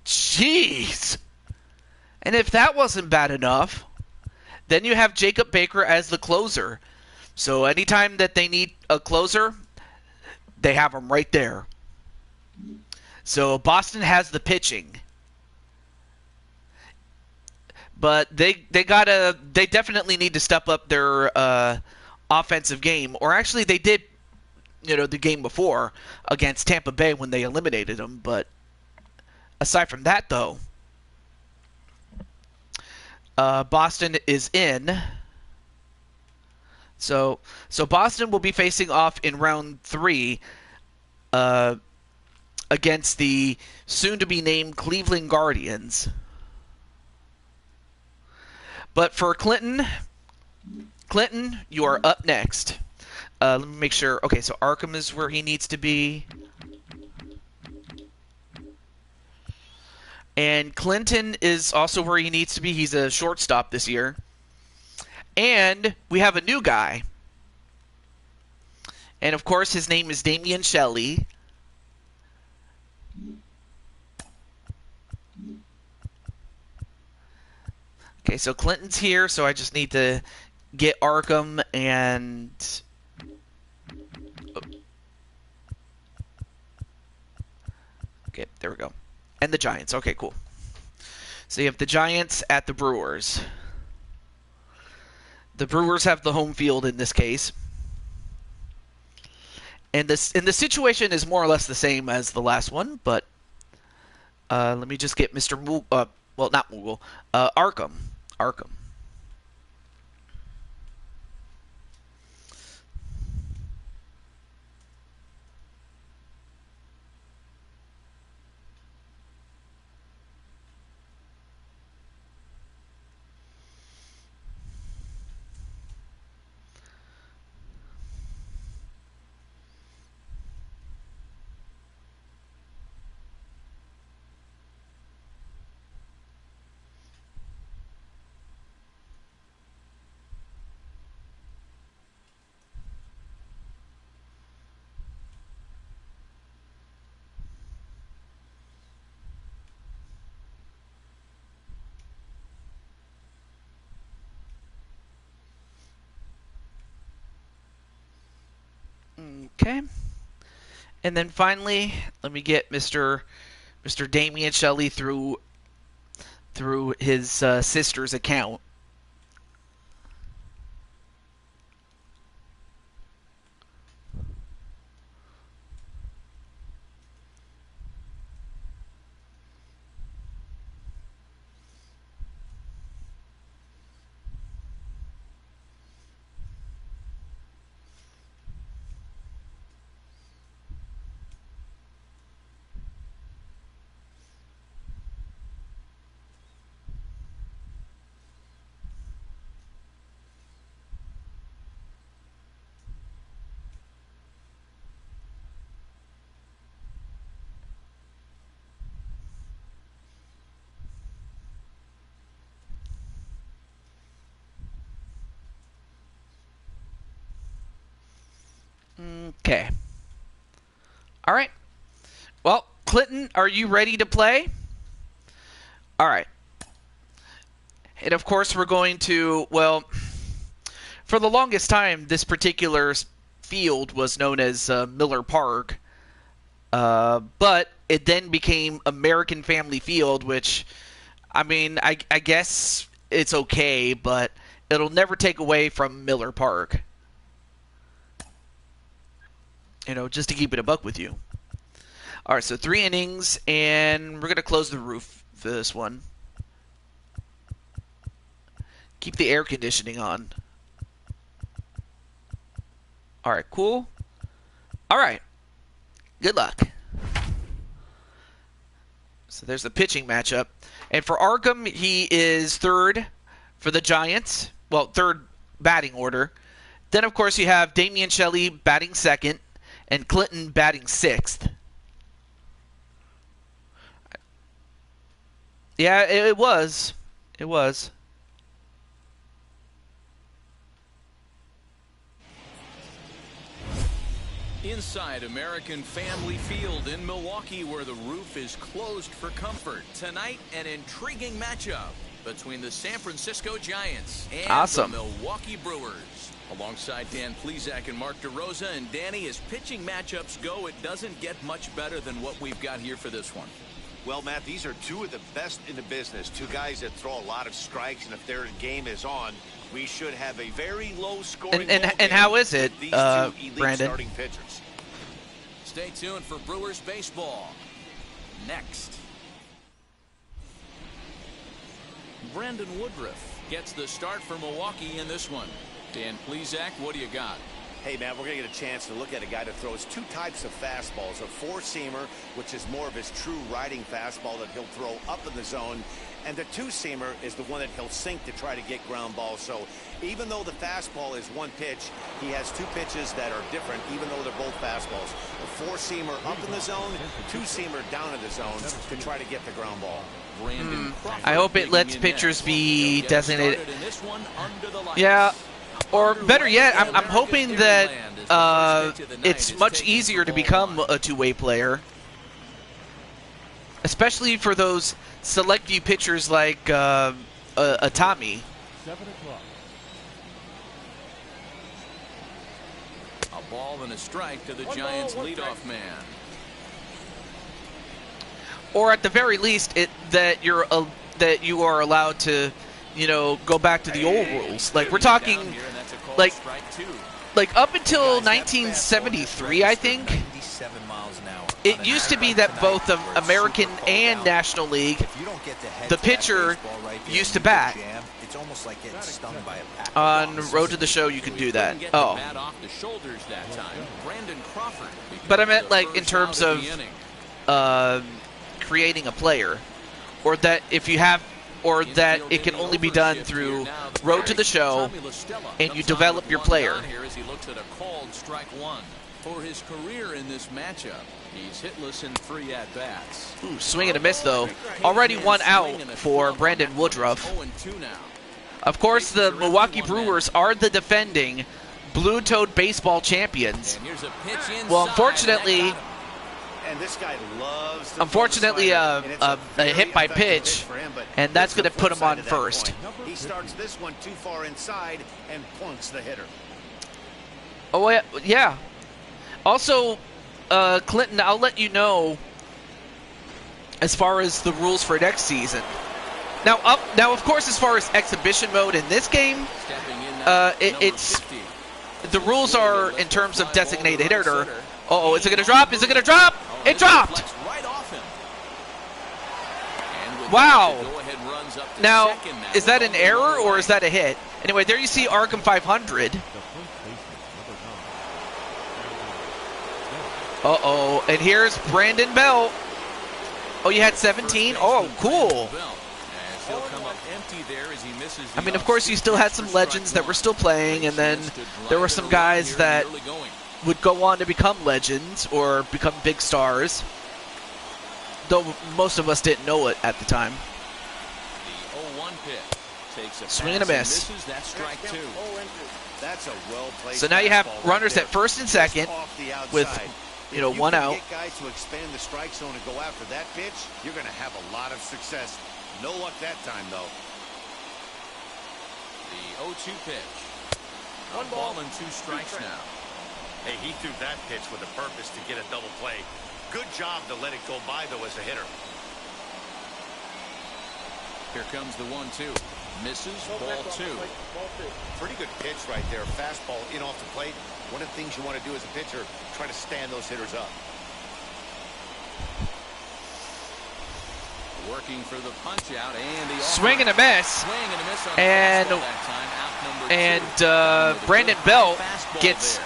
jeez. And if that wasn't bad enough, then you have Jacob Baker as the closer. So anytime that they need a closer, they have him right there. So Boston has the pitching. But they definitely need to step up their offensive game. Or actually they did, the game before against Tampa Bay when they eliminated them. But aside from that, though, Boston is in. So Boston will be facing off in round 3 against the soon-to-be-named Cleveland Guardians. But for Clinton, you are up next. Let me make sure. Okay, so Arkham is where he needs to be. And Clinton is also where he needs to be. He's a shortstop this year. And we have a new guy. And, of course, his name is Damian Shelley. Okay, so Clinton's here, so I just need to get Arkham and... Okay, there we go. And the Giants. Okay, cool. So you have the Giants at the Brewers. The Brewers have the home field in this case. And the situation is more or less the same as the last one, but let me just get Mr. Well, not Moogle. Arkham. Okay. And then finally, let me get Mr. Damian Shelley through his sister's account. Okay. All right. Well, Clinton, are you ready to play? All right. And of course, we're going to, well, for the longest time, this particular field was known as Miller Park. But it then became American Family Field, which, I mean, I guess it's okay, but it'll never take away from Miller Park. You know, just to keep it a buck with you. All right, so 3 innings, and we're going to close the roof for this one. Keep the air conditioning on. All right, cool. All right. Good luck. So there's the pitching matchup. And for Arkham, he is third for the Giants. Well, third batting order. Then, of course, you have Damian Shelley batting second and Clinton batting sixth. Yeah, it was. It was. Inside American Family Field in Milwaukee, where the roof is closed for comfort. Tonight, an intriguing matchup between the San Francisco Giants and the Milwaukee Brewers. Alongside Dan Plesac and Mark DeRosa, and Danny, as pitching matchups go, it doesn't get much better than what we've got here for this one. Well, Matt, these are two of the best in the business. Two guys that throw a lot of strikes, and if their game is on, we should have a very low-scoring and how is it, Brandon? Starting pitchers. Stay tuned for Brewers baseball. Next. Brandon Woodruff gets the start for Milwaukee in this one. Dan Plesac, what do you got? Hey, man, we're going to get a chance to look at a guy that throws two types of fastballs. A four-seamer, which is more of his true riding fastball that he'll throw up in the zone. And the two-seamer is the one that he'll sink to try to get ground balls. So even though the fastball is one pitch, he has two pitches that are different, even though they're both fastballs. A four-seamer up in the zone, two-seamer down in the zone to try to get the ground ball. I hope it lets pitchers be designated. Yeah. Or better yet, I'm hoping that it's much easier to become a two-way player. Especially for those select few pitchers like a Tommy. 7 o'clock. A ball and a strike to the Giants' leadoff man. Or at the very least, that you are allowed to, you know, go back to the old rules. Like we're talking, like up until 1973, I think. 97 miles an hour. It used to be that both the American and National League, the pitcher used to bat. It's almost like getting stung by a pack. On Road to the Show, you can do that. Oh. But I meant like in terms of creating a player, or that if you have, or that it can only be done through Road to the Show, and you develop your player. For his career in this matchup, he's hitless in 3 at-bats. Ooh, swing and a miss, though. Already 1 out for Brandon Woodruff. Of course, the Milwaukee Brewers are the defending Blue Toad baseball champions. Well, unfortunately, and this guy loves a hit by pitch, and that's going to put him on first. He starts this one too far inside and plunks the hitter. Oh, yeah. Also, Clinton, I'll let you know as far as the rules for next season. Now, of course, as far as exhibition mode in this game, it's the rules are in terms of designated hitter. Uh-oh, is it gonna drop? Is it gonna drop? It dropped. Wow. Now, is that an error or is that a hit? Anyway, there you see Arkham 500. Uh-oh, and here's Brandon Belt. Oh, you had 17? Oh, cool. I mean, of course, you still had some legends that were still playing, and then there were some guys that would go on to become legends or become big stars, though most of us didn't know it at the time. Swing and a miss. So now you have runners at first and second with, one out. Get guys to expand the strike zone and go after that pitch, you're going to have a lot of success. No luck that time, though. The 0-2 pitch. One ball and 2 strikes now. Hey, he threw that pitch with a purpose to get a double play. Good job to let it go by, though, as a hitter. Here comes the 1-2. Misses, ball 2. Pretty good pitch right there. Fastball in off the plate. One of the things you want to do as a pitcher, try to stand those hitters up. Working for the punch out and the swing and a miss. And Brandon Belt gets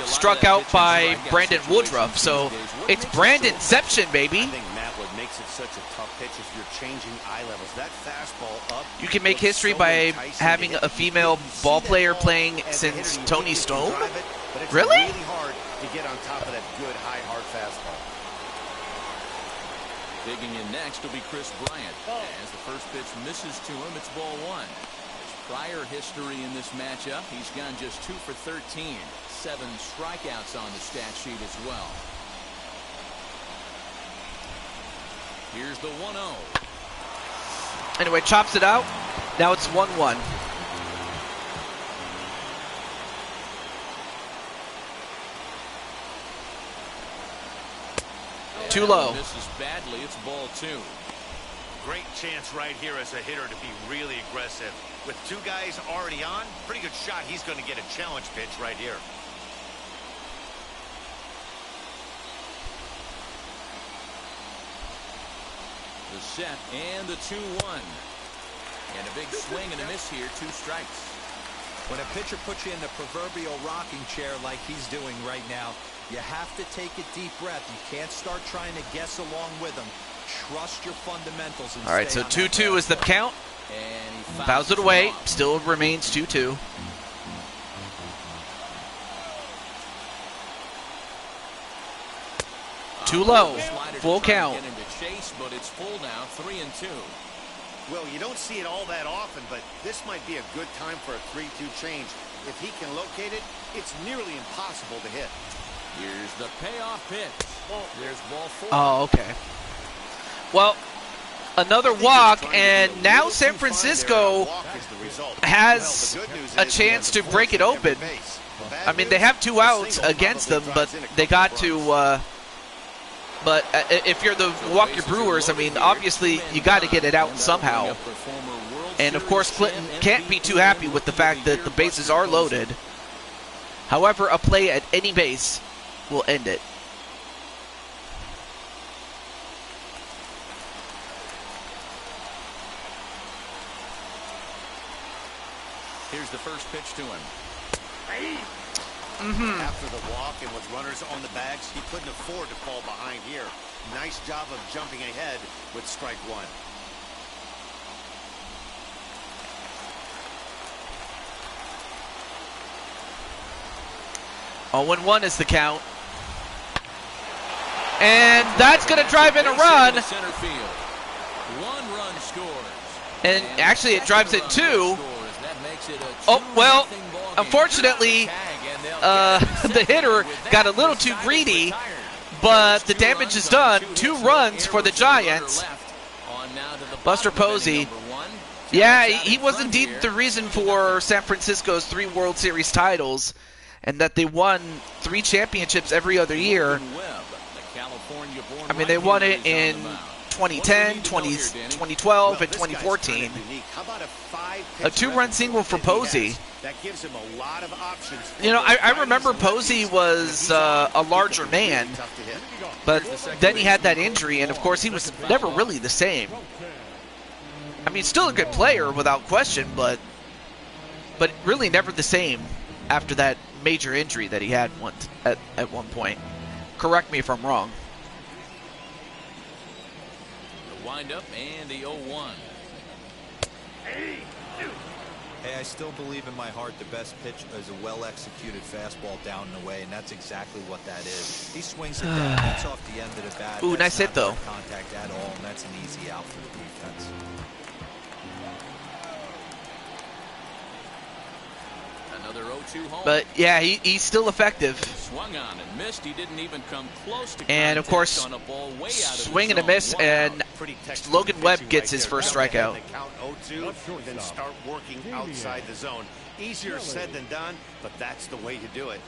struck out by Brandon Woodruff. So it's Brandonception, baby. I think Matt, what makes it such a tough pitch is you're changing eye levels. That fastball up. You can make history by having a female ball player playing since Tony Stone. Really? Really hard to get on top of that good high hard fastball. Digging in next will be Chris Bryant. As the first pitch misses to him, it's ball 1. His prior history in this matchup, he's gone just 2 for 13. 7 strikeouts on the stat sheet as well. Here's the 1-0. Anyway, chops it out. Now it's 1-1. Too low. This is badly. It's ball 2. Great chance right here as a hitter to be really aggressive. With 2 guys already on, pretty good shot. He's going to get a challenge pitch right here. The set and the 2-1. And a big swing and a miss here. 2 strikes. When a pitcher puts you in the proverbial rocking chair like he's doing right now, you have to take a deep breath. You can't start trying to guess along with him. Trust your fundamentals. And all right, so 2-2 is the count. And he fouls it away. Still remains 2-2. Too low. Full count. Get into chase, but it's full now. 3-2. Well, you don't see it all that often, but this might be a good time for a 3-2 change. If he can locate it, it's nearly impossible to hit. Here's the payoff pitch. There's ball 4. Oh, okay. Well, another walk, and now San Francisco has a chance to break it open. I mean, they have 2 outs against them, but they got to... But if you're the Milwaukee Brewers, I mean, obviously you got to get it out somehow. And of course, Clinton can't be too happy with the fact that the bases are loaded. However, a play at any base will end it. Here's the first pitch to him. After the walk and with runners on the bags, he couldn't afford to fall behind here. Nice job of jumping ahead with strike 1. 0-1 is the count. And that's going to drive in a run. Center field. 1 run scores. And actually it drives in 2. Oh, well, unfortunately, the hitter got a little too greedy, but the damage is done. 2 runs for the Giants. Buster Posey. Yeah, he was indeed the reason for San Francisco's 3 World Series titles. and that they won 3 championships every other year. I mean, they won it in 2010, 2012, and 2014. A 2-run single for Posey. That gives him a lot of options. You know, I remember Posey was a larger man, but then he had that injury, and of course he was never really the same. I mean, still a good player without question, but really never the same after that major injury that he had at one point. Correct me if I'm wrong. The windup and the 0-1. Hey, I still believe in my heart the best pitch is a well-executed fastball down and away, and that's exactly what that is. He swings it down, that's off the end of the bat. Ooh, nice hit, though. Contact at all, and that's an easy out for the defense. Another 0-2 home. But yeah, he's still effective. Swung on and missed. He didn't even come close to and of course, on a ball way out of swing and a miss, and Logan Webb gets his first strikeout. Count 0-2, then start working outside the zone. Easier said than done, but that's the way to do it.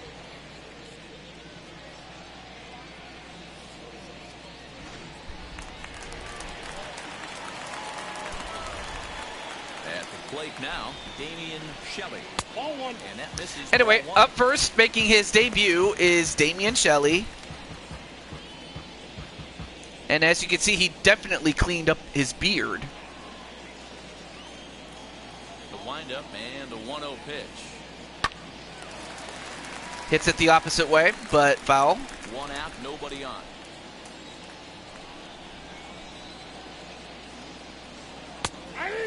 At the plate now, Damian Shelley. Ball one. And that misses. Anyway, up first, making his debut is Damian Shelley. And as you can see, he definitely cleaned up his beard. The windup and the 1-0 pitch. Hits it the opposite way, but foul. 1 out, nobody on.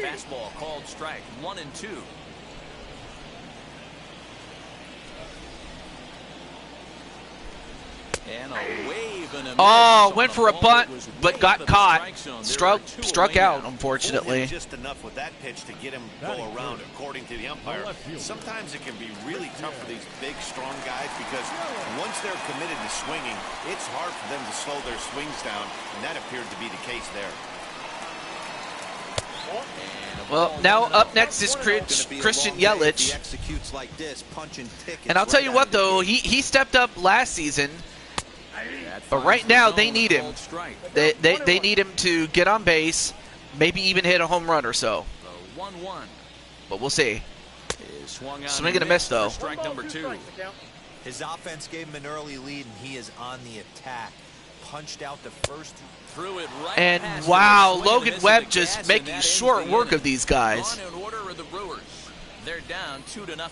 Fastball called strike. 1-2. And a wave and a oh, went for a bunt, but got caught. Struck out, unfortunately. Just enough with that pitch to get him go around, according to the umpire. Sometimes it can be really tough for these big, strong guys because once they're committed to swinging, it's hard for them to slow their swings down, and that appeared to be the case there. Well, now up next is Christian Yelich. And I'll tell you what, though, he stepped up last season. But right now, they need him. They need him to get on base, maybe even hit a home run or so. But we'll see. Swing and a miss, though. Strike number 2. His offense gave him an early lead, and he is on the attack. Punched out the first. Threw it right. And wow, Logan Webb just making short work of these guys. On in order are the Brewers. They're down 2-0.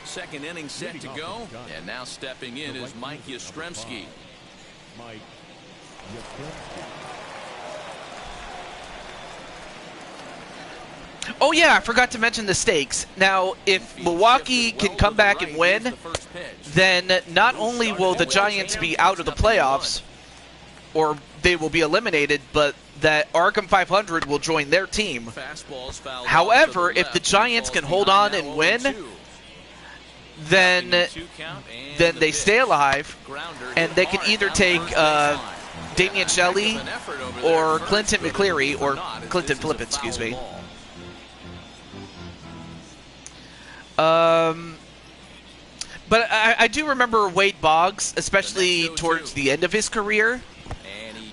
Second inning set to go, and now stepping in is Mike Yastrzemski. Oh yeah, I forgot to mention the stakes. Now, if Milwaukee can come back and win, then not only will the Giants be out of the playoffs, or they will be eliminated, but that Arkham 500 will join their team. However, if the Giants can hold on and win, then they stay alive, and they can either take Damian Shelley or Clinton McCleary, or Clinton Flippin, excuse me. But I do remember Wade Boggs, especially towards the end of his career.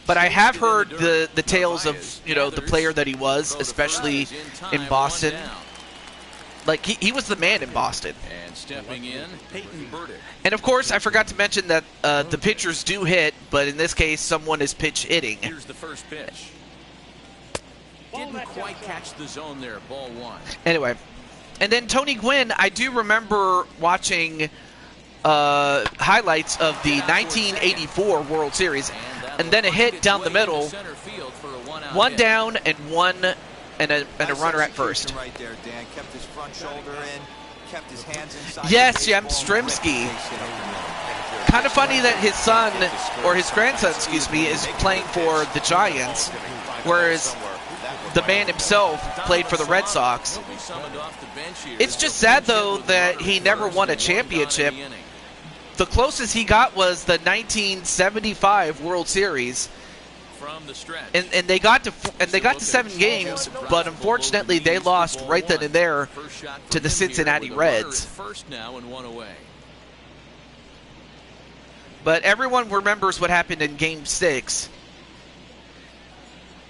But I have heard the tales of, you know, the player that he was, especially in Boston. Like, he was the man in Boston. And stepping in, Peyton Burdick. And of course, I forgot to mention that the pitchers do hit, but in this case, someone is pitch hitting. Here's the first pitch. Didn't quite catch the zone there. Ball 1. Anyway, and then Tony Gwynn, I do remember watching highlights of the 1984 World Series, and then a hit down the middle, one down and a runner at first. Right there, Dan. Kept his front shoulder in, kept his hands inside. Yes, Yastrzemski. Kind of funny that his son, or his grandson, excuse me, is playing for the Giants, whereas the man himself played for the Red Sox. It's just sad, though, that he never won a championship. the closest he got was the 1975 World Series. From the stretch. And they got to 7 games, but unfortunately they lost right then and there to the Cincinnati Reds. First now and 1 away. But everyone remembers what happened in Game 6.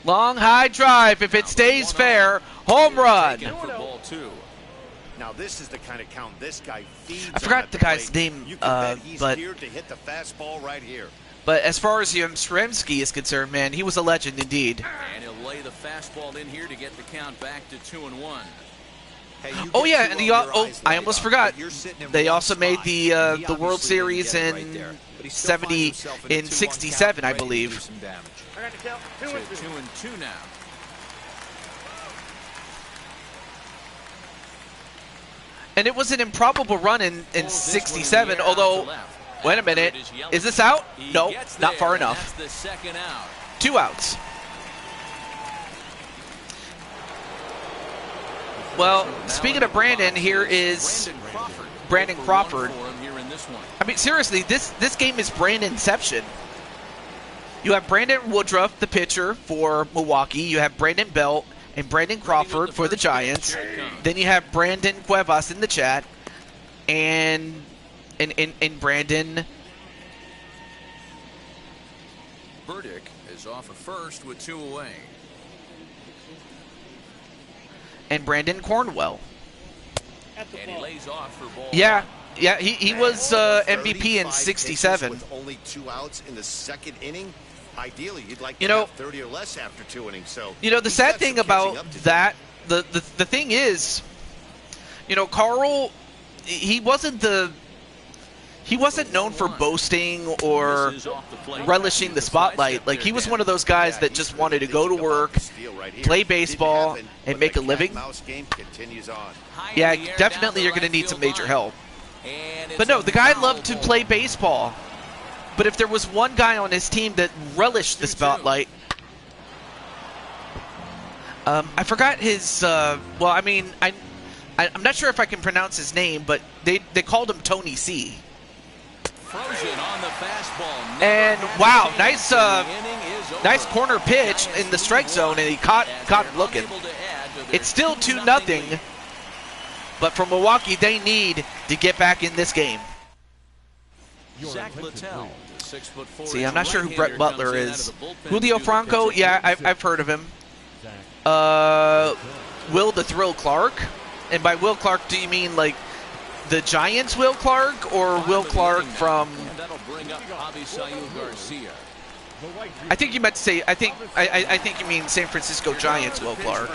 Long high drive. If it stays fair, home run. Now this is the kind of count this guy feeds. I forgot the guy's name, You can bet he's but here to hit the fastball right here. But as far as Yastrzemski is concerned, man, he was a legend indeed. And he'll lay the fastball in here to get the count back to 2-1. Hey, Oh yeah, and I almost forgot. They also made the World Series in 67, I believe. I got the count. 2 and 2. 2-2 now. And it was an improbable run in 67, although, wait a minute, is this out? No, not far enough. That's the second out. 2 outs. Well, speaking of Brandon, here is Brandon Crawford. I mean, seriously, this game is Brandonception. You have Brandon Woodruff, the pitcher for Milwaukee. You have Brandon Belt and Brandon Crawford for the Giants. Then you have Brandon Cuevas in the chat, and Brandon. Burdick is off at first with 2 away. And Brandon Cornwell. At the And he ball. lays off for ball. Yeah, he was MVP in 35 67. pitches with only 2 outs in the second inning. Ideally, you'd like You to know- have 30 or less after 2 innings. So The he's sad got thing some catching about up to do. that, the thing is, Carl, he wasn't known for boasting or relishing the spotlight. Like, he was one of those guys that just wanted to go to work, play baseball, and make a living. Yeah, definitely you're going to need some major help. But no, the guy loved to play baseball. But if there was one guy on his team that relished the spotlight, I forgot his. I'm not sure if I can pronounce his name, but they called him Tony C. Frozen on the fastball. And wow, nice corner pitch in the strike zone, and he caught him looking. It's still 2-0, but for Milwaukee, they need to get back in this game. Zach Littell, 6'4". See, I'm not sure who Brett Butler is. Julio Franco, yeah, I've heard of him. Will the Thrill Clark? And by Will Clark, do you mean like the Giants Will Clark, or Will Clark from... That'll bring up Avisail Garcia. I think you meant to say, I think you mean San Francisco Giants Will Clark.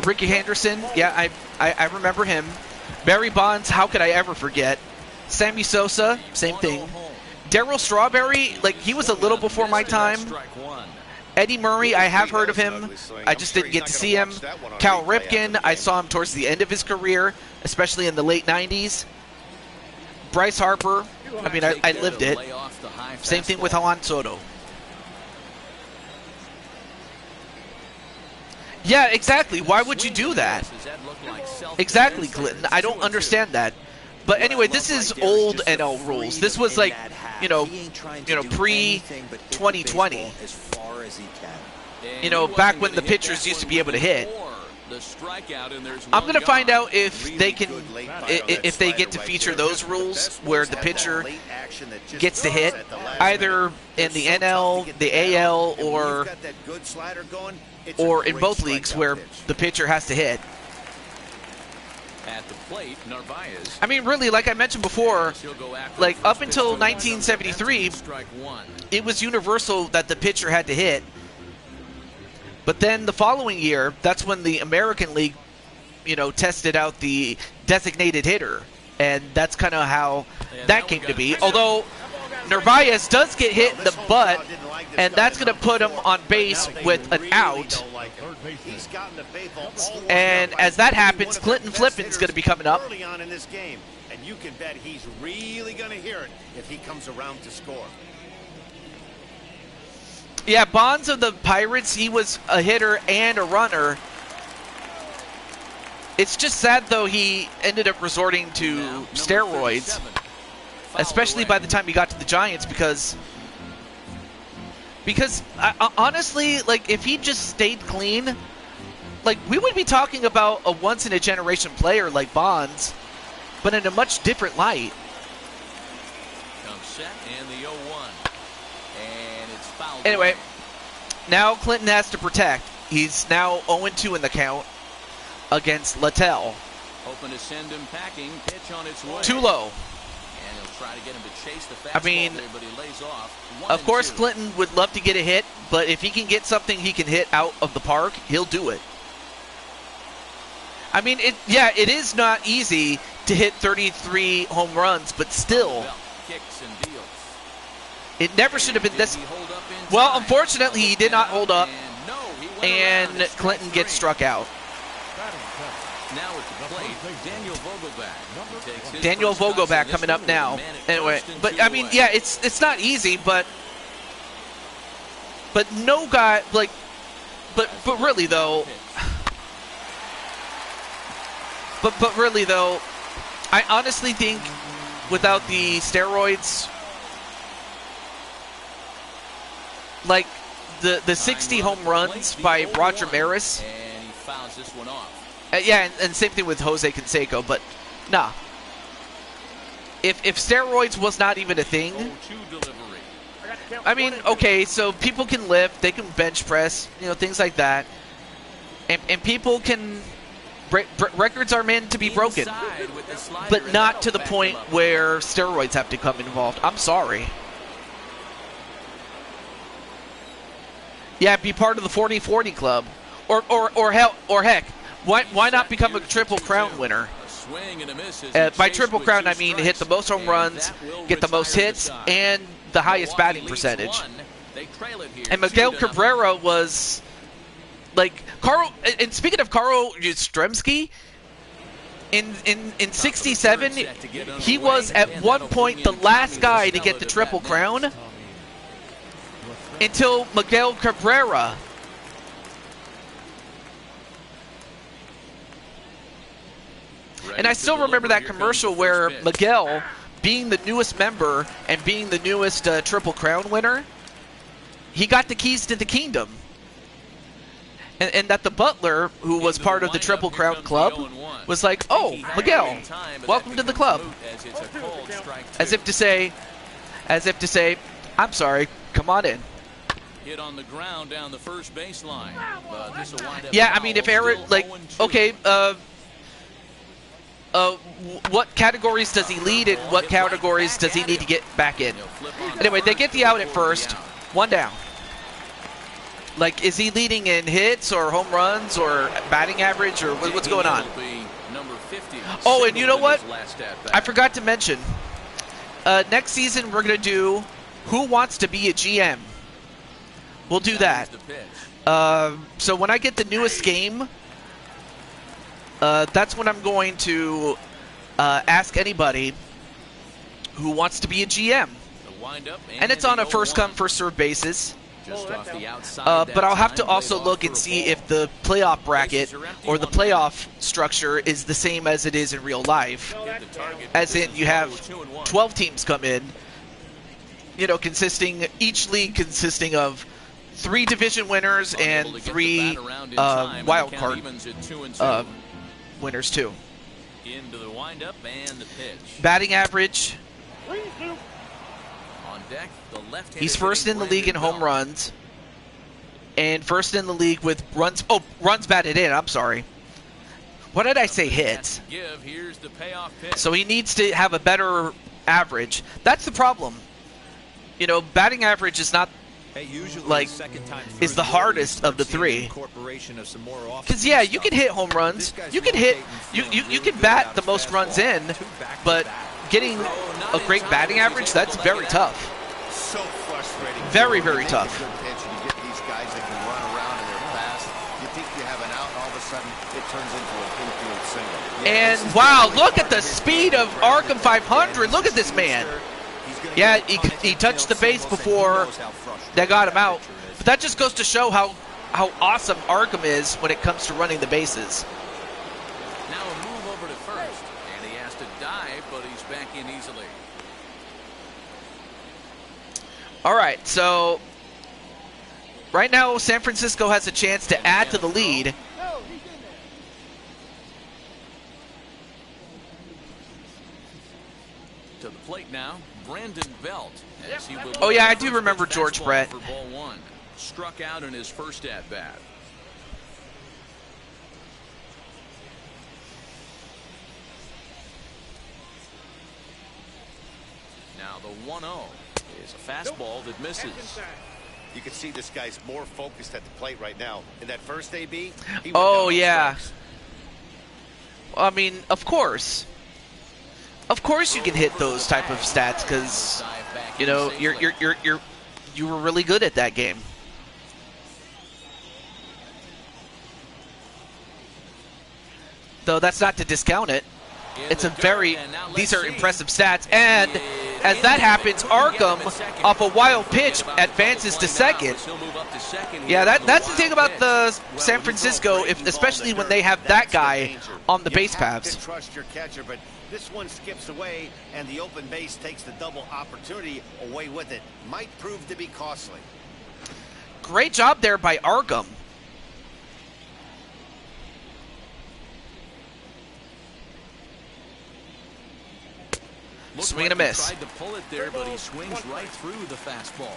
Ricky Henderson, yeah, I remember him. Barry Bonds, how could I ever forget? Sammy Sosa, same thing. Darryl Strawberry, like, he was a little before my time. Eddie Murray, I have heard of him. I just didn't get to see him. Cal Ripken, I saw him towards the end of his career, especially in the late 90s. Bryce Harper, I mean, I lived it. Same thing with Juan Soto. Yeah, exactly. Why would you do that? Exactly, Clinton. I don't understand that. But anyway, this is old NL rules. This was like, pre-2020. Back when the pitchers used to be able to hit. I'm going to find out if they get to feature those rules where the pitcher gets to hit, either in the NL, the AL, or in both leagues where the pitcher has to hit. At the plate, Narvaez. I mean, really, like I mentioned before, like up until 1973, it was universal that the pitcher had to hit. But then the following year, that's when the American League, tested out the designated hitter. And that's kind of how that came to be. Although Narvaez does get hit in the butt, and that's going to put him on base with an out. And as that happens, Clinton Flippin's going to be coming up. Early on in this game, and you can bet he's really going to hear it if he comes around to score. Yeah, Bonds of the Pirates, he was a hitter and a runner. It's just sad, though, he ended up resorting to steroids. especially by the time he got to the Giants, because honestly, like, if he just stayed clean, like, we would be talking about a once-in-a-generation player like Bonds, but in a much different light. Comes set and the 0-1. And it's fouled. Anyway, now Clinton has to protect. He's now 0-2 in the count against Littell. Hoping to send him packing. Pitch on its way. Too low. And he'll try to get him to chase the fastball I mean, there, but he lays off. Of course, Clinton would love to get a hit, but if he can get something he can hit out of the park, he'll do it. I mean, it is not easy to hit 33 home runs, but still, Kicks and deals. it never should have been this. Did he hold up in Well, time? unfortunately, he did not hold up, And no, he went and around at Clinton strike gets three. struck out. Now at the plate, Daniel Vogelback. Takes his Daniel first cuts Vogelback in this coming up one with a now. man at Anyway, first and but two I mean, away. yeah, it's not easy, but no guy like, but really though, but really though, I honestly think without the steroids, like the 60 home runs by Roger Maris. And he fouls this one off. Yeah, and same thing with Jose Canseco, but nah. If steroids was not even a thing, 0-2 delivery. I mean, okay, so people can lift, they can bench press, things like that, and people can records are meant to be broken, Inside with the slider but and not out, to the back point him up. where steroids have to come involved. I'm sorry. Yeah, be part of the 40-40 club, or heck, why not become a Triple Crown winner? A swing and a miss as he By chased Triple with Crown, two I mean hit the strikes, most home and runs, that will get the most retire hits, side. and the highest Milwaukee batting leads percentage. one. They trail it here, And Miguel 2-0. Cabrera was like Carl. And speaking of Carl Yastrzemski, in '67, he was at one point the last guy to get the Triple Crown until Miguel Cabrera. And I still remember that commercial where Miguel, being the newest member and being the newest Triple Crown winner, he got the keys to the kingdom. And that the butler, who was part of the Triple Crown club, was like, "Oh, Miguel, welcome to the club." As if to say, "I'm sorry, come on in." Hit on the ground down the first baseline. But this will wind up Yeah, I mean, if foul, Aaron, still like, 0-2. okay, what categories does he lead in? What categories does he need to get back in? He'll flip on Anyway, they get the out at before first. the out. One down. Like, is he leading in hits or home runs or batting average or what's going on? It'll be number 50. Oh, and you know what? His last at bat. I forgot to mention. Next season, we're going to do Who Wants to Be a GM? We'll do that. Here's the pitch. So when I get the newest game, that's when I'm going to ask anybody who wants to be a GM. The windup And it's on a the first-come, 0-1. first-served basis. Just off the outside But that I'll have to time, also laid look off and for a see ball. if the playoff bracket Bases are empty, or the 1 down. playoff structure is the same as it is in real life. Hit the target. As This in, is you have 2-1. 12 teams come in, each league consisting of 3 division winners Unable and to get the 3 bat around in time, and the wild count card evens at 2-2. winners too. Into the windup and the pitch. Batting average, On deck, the left-hander he's first in hitting the league in Brandon home Belt. runs, and first in the league with runs. Oh, runs batted in. I'm sorry. What did I say? Hits. Has to give. Here's the payoff pitch. So he needs to have a better average. That's the problem. Batting average is not, Hey, usually like, the second time is through the the hardest order, of the you start 3. seeing incorporation of some more offensive Because yeah, you stuff. can hit home runs, This guy's you can hit, rotating, you feeling you really can good bat about the his most runs fastball. in, 2 back-to-back. but getting a great batting average, that's very tough. So frustrating. Very, You very make a tough. good pitch and you get these guys that can run around and they're fast. You think you have an out, and all of a sudden it turns into a infield single. And wow, look at the speed of Arkham 500. Look at this man. Yeah, he touched the base before they got him out. But that just goes to show how awesome Arkham is when it comes to running the bases. Now a move over to first, and he has to dive, but he's back in easily. All right, so right now San Francisco has a chance to add to the lead. To the plate now, Brandon Belt. Oh yeah, I do remember George Brett. For ball one. Struck out in his first at bat. Now the 1-0 is a fastball that misses. You can see this guy's more focused at the plate right now. In that first AB, he went Oh down on yeah. strikes. I mean, of course you can hit those type of stats because you know you were really good at that game. Though that's not to discount it. It's a very, these are impressive stats. And as that happens, Arkham, off a wild pitch, advances to second. Yeah, that's the thing about the San Francisco, especially when they have that guy on the base paths. Trust your catcher, but this one skips away, and the open base takes the double opportunity away with it. Might prove to be costly. Great job there by Arkham. Swing and a miss. Tried to pull it there, but he swings right through the fastball.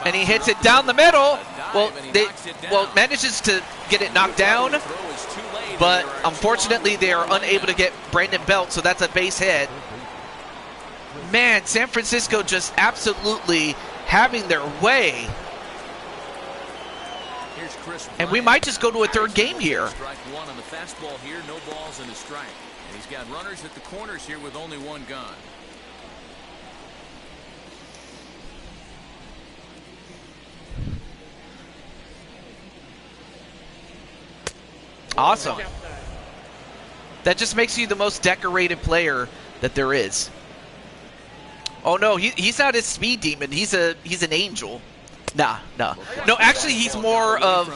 And he hits it down the middle. Well, manages to get it knocked down, but unfortunately they are unable to get Brandon Belt, so that's a base hit. Man, San Francisco just absolutely having their way. And we might just go to a third game here. Strike one on the fastball here, no balls and a strike. And he's got runners at the corners here with only one gone. Awesome. That just makes you the most decorated player that there is. Oh no, he's not a speed demon. He's an angel. No. Actually, he's more of.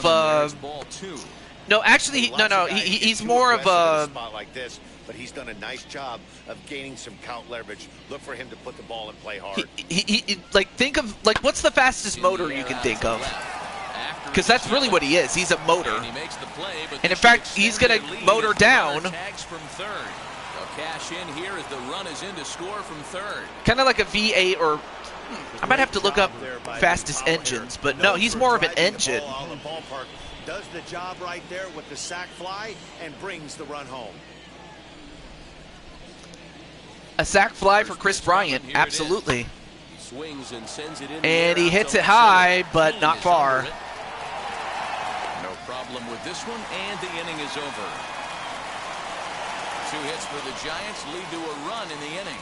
He's more of a. Spot like this, but he's done a nice job of gaining some count leverage. Look for him to put the ball and play hard. Think of what's the fastest motor you can think of? Because that's really what he is. He's a motor. And in fact, he's gonna motor down. Cash in here as the run is in to score from third. Kind of like a V8 or. I might have to look up fastest engines, but no, he's more of an engine. Does the job right there with the sac fly and brings the run home. A sac fly for Chris Bryant, absolutely. Swings and sends it in. And he hits it high, but not far. No problem with this one, and the inning is over. 2 hits for the Giants lead to a run in the inning.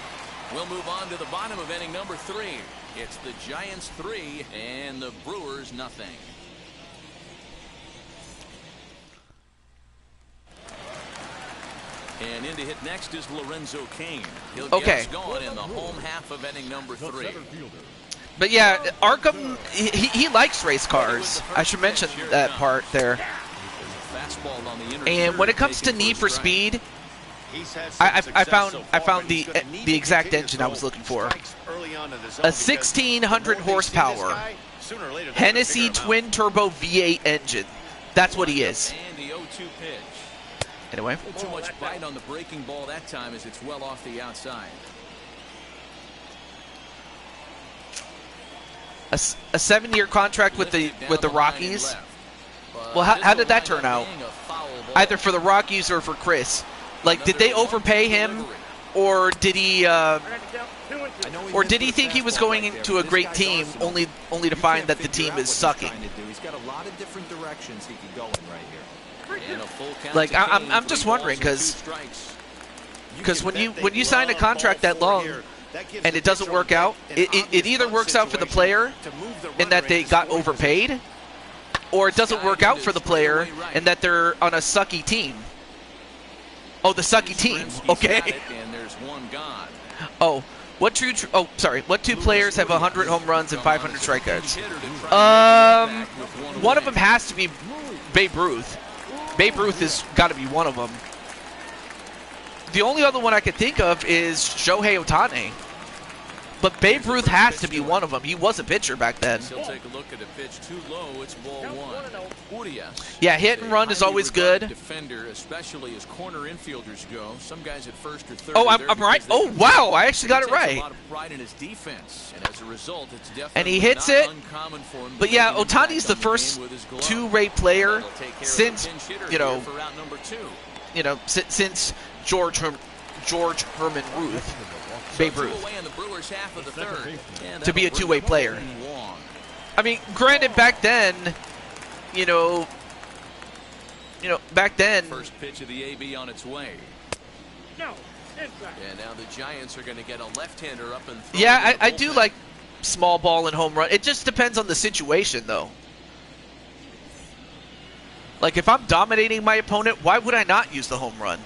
We'll move on to the bottom of inning number 3. It's the Giants 3 and the Brewers nothing. And in to hit next is Lorenzo Cain. He'll get us going in the home half of inning number 3. But yeah, Arkham, he likes race cars. I should mention that part there. And when it comes to Need for Speed, I found the exact engine I was looking for. A 1600 horsepower Hennessy twin turbo V8 engine. That's what he is. Anyway, Too much bite on the breaking ball that time as it's well off the outside. a 7-year contract with the Rockies. Well, how did that turn out? Either for the Rockies or for Chris. Like, did they overpay him, or did he think he was going into a great team only to find that the team is sucking? He's got a lot of different directions he could go in right here. Like, I'm just wondering, because when you sign a contract that long and it doesn't work out, it either works out for the player in that they got overpaid, or it doesn't work out for the player in that they're on a sucky team. Oh, the sucky team. Okay. Oh, what two players have 100 home runs and 500 strikeouts? One of them has to be Babe Ruth. Babe Ruth has got to be one of them. the only other one I could think of is Shohei Ohtani. But Babe Ruth has to be one of them. He was a pitcher back then. He'll take a look at a pitch too low. It's ball one. Urias. Yeah, hit and run is always good. Defender, especially as corner infielders go. Some guys at first or third. Oh, I'm right. Oh, wow. I actually got it right. A lot of pride in his defense, and as a result, it's definitely and he hits it. Uncommon for him. But yeah, Otani's the first two-rate player since, since George Herman Ruth. Babe Ruth to be a two-way player. I mean, granted, back then, back then. First pitch of the AB on its way. No, and now the Giants are going to get a left-hander up and. Yeah, I do like small ball and home run. It just depends on the situation, though. Like if I'm dominating my opponent, why would I not use the home run?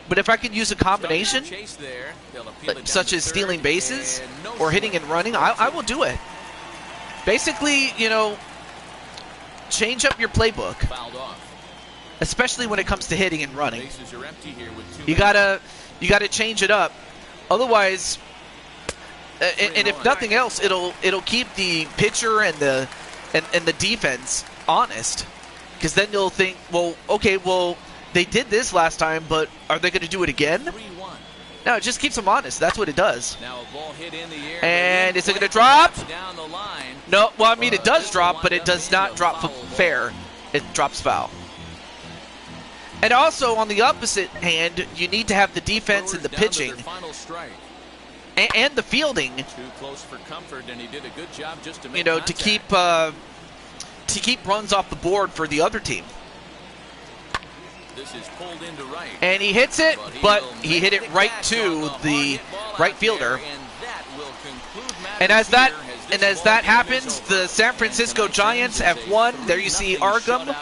But if I can use a combination, such as stealing bases or hitting and running, I will do it. Basically, change up your playbook, especially when it comes to hitting and running. You gotta change it up. Otherwise, and if nothing else, it'll keep the pitcher and the defense honest, because then you'll think, well, okay, well. They did this last time, but are they going to do it again? No, it just keeps them honest. That's what it does. Now a ball hit in the air, and is it going to drop? Down the line. No, well, I mean, it does drop, but it does not drop fair. It drops foul. And also, on the opposite hand, you need to have the defense and the pitching and the fielding. Too close for comfort, and he did a good job just to make to keep runs off the board for the other team. This is pulled into right. And he hits it, but he hit it right to the right fielder. And as that happens, the San Francisco Giants have won. There you see Arkham.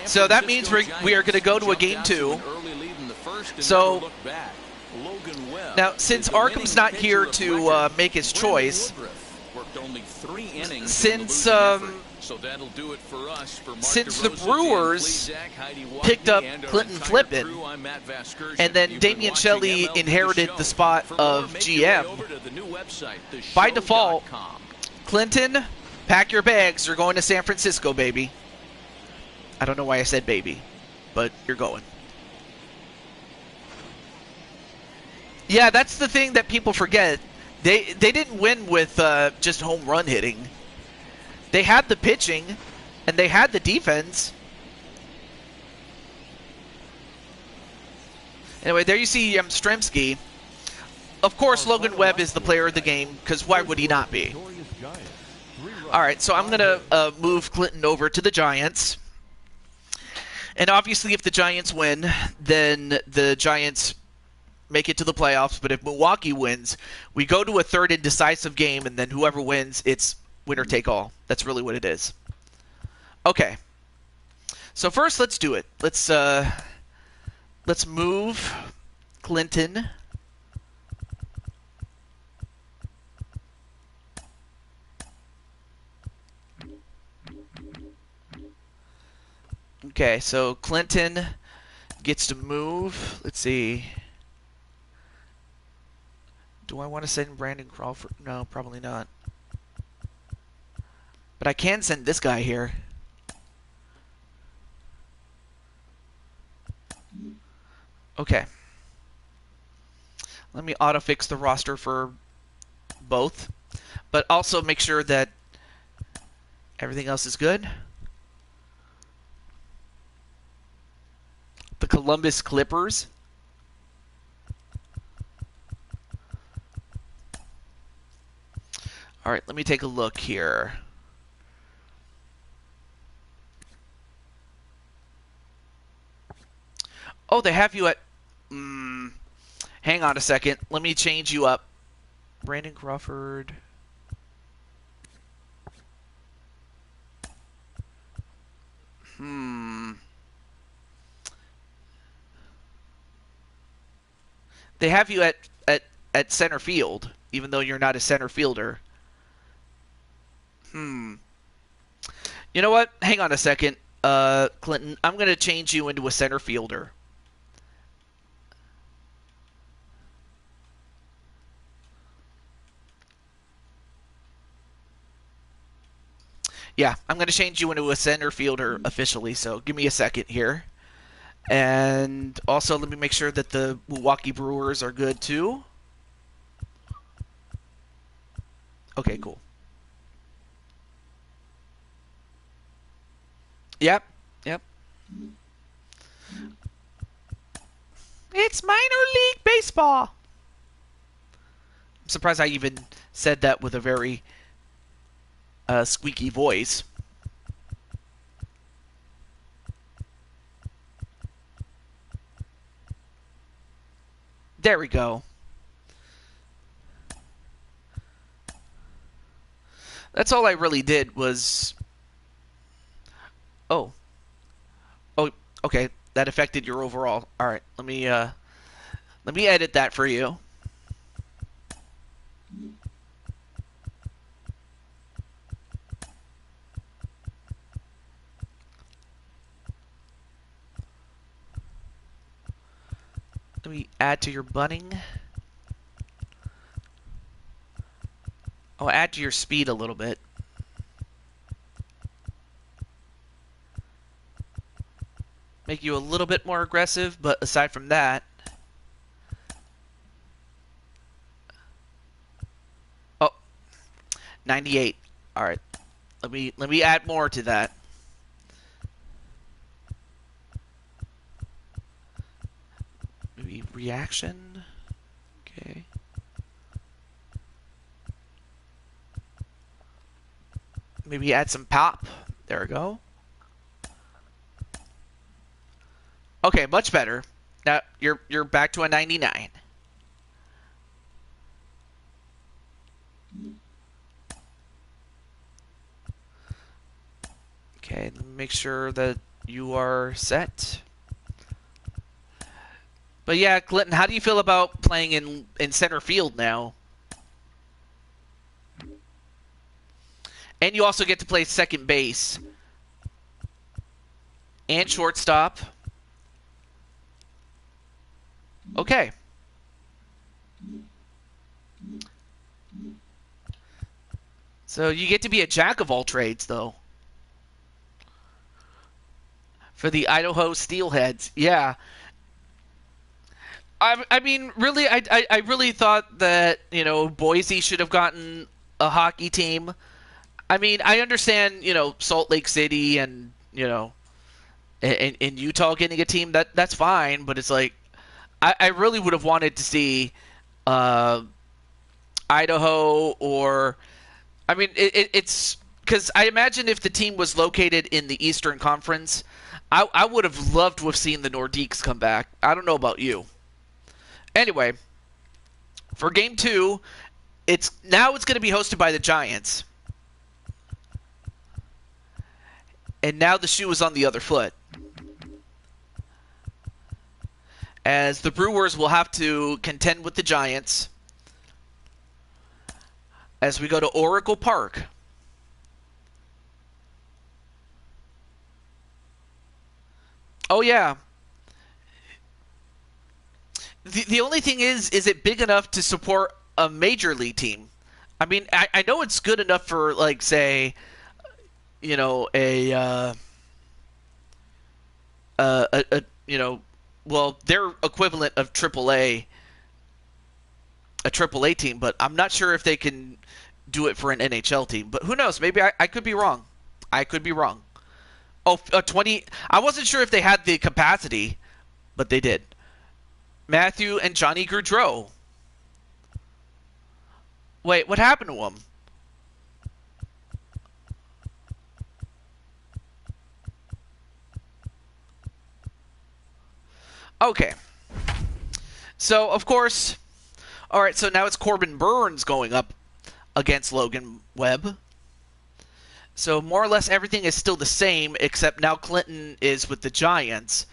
So that means we are going to go to a game 2. So now, since Arkham's not here to make his choice, since the Brewers picked up Clinton Flippin, and then Damian Shelley inherited the spot of GM, by default, Clinton, pack your bags. You're going to San Francisco, baby. I don't know why I said baby, but you're going. Yeah, that's the thing that people forget. They didn't win with just home run hitting. They had the pitching, and they had the defense. Anyway, there you see Yastrzemski. Of course, Logan Webb is the player of the game, because why would he not be? All right, so I'm going to move Clinton over to the Giants. And obviously, if the Giants win, then the Giants make it to the playoffs. But if Milwaukee wins, we go to a third and decisive game, and then whoever wins, it's winner take all. That's really what it is. Okay. So first, let's do it. Let's move Clinton. Okay, so Clinton gets to move. Let's see. Do I want to send Brandon Crawford? No, probably not. But I can send this guy here. Okay. Let me auto-fix the roster for both. But also make sure that everything else is good. The Columbus Clippers. All right, let me take a look here. Oh, they have you at... hang on a second. Let me change you up. Brandon Crawford. They have you at center field, even though you're not a center fielder. You know what? Hang on a second. Clinton, I'm going to change you into a center fielder. Yeah, I'm going to change you into a center fielder officially, so give me a second here. And also, let me make sure that the Milwaukee Brewers are good, too. Okay, cool. Yep. It's minor league baseball. I'm surprised I even said that with a very squeaky voice. There we go. That's all I really did was... Oh, okay. That affected your overall. All right, let me edit that for you. Let me add to your bunning. I'll add to your speed a little bit. Make you a little bit more aggressive, but aside from that... Oh, 98. All right. Let me add more to that. Maybe reaction. Okay. Maybe add some pop. There we go. Okay, much better. Now you're back to a 99. Okay, make sure that you are set. But yeah, Clinton, how do you feel about playing in center field now? And you also get to play second base and shortstop. Okay. So you get to be a jack of all trades, though. For the Idaho Steelheads, yeah. I mean, really, I really thought that, Boise should have gotten a hockey team. I mean, I understand, Salt Lake City and, in Utah getting a team, that's fine, but it's like, I really would have wanted to see Idaho or... I mean, it's... Because I imagine if the team was located in the Eastern Conference, I would have loved to have seen the Nordiques come back. I don't know about you. Anyway, for Game 2, it's going to be hosted by the Giants. And now the shoe is on the other foot, as the Brewers will have to contend with the Giants as we go to Oracle Park. Oh, yeah. The only thing is it big enough to support a major league team? I mean, I know it's good enough for, like, say, well, their equivalent of AAA, a AAA team, but I'm not sure if they can do it for an NHL team. But who knows? Maybe I could be wrong. I could be wrong. Oh, 20. I wasn't sure if they had the capacity, but they did. Matthew and Johnny Gaudreau. Wait, what happened to him? Okay. So, of course... Alright, so now it's Corbin Burns going up against Logan Webb. So, more or less everything is still the same, except now Clinton is with the Giants.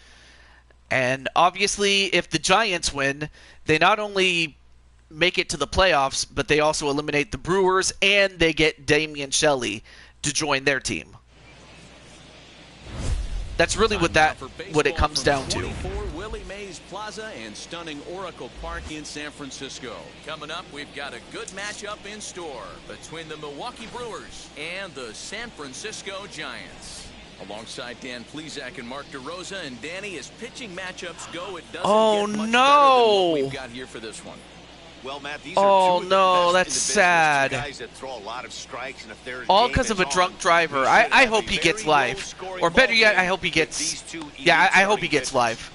And obviously, if the Giants win, they not only make it to the playoffs, but they also eliminate the Brewers, and they get Damian Shelley to join their team. That's really what it comes down to. 24 Willie Mays Plaza and stunning Oracle Park in San Francisco. Coming up, we've got a good matchup in store between the Milwaukee Brewers and the San Francisco Giants. Alongside Dan Plesac and Mark DeRosa, and Danny, as pitching matchups go, it doesn't get much better than what we've got here for this one. Well, Matt, these are two of the best that's in the business, sad. two guys that throw a lot of strikes, and if their All game because is of a drunk on, driver. we I should have hope a he gets very live. low-scoring Or better ball yet, game I hope he with gets... these two Yeah, elite I hope he starting gets pitchers. live.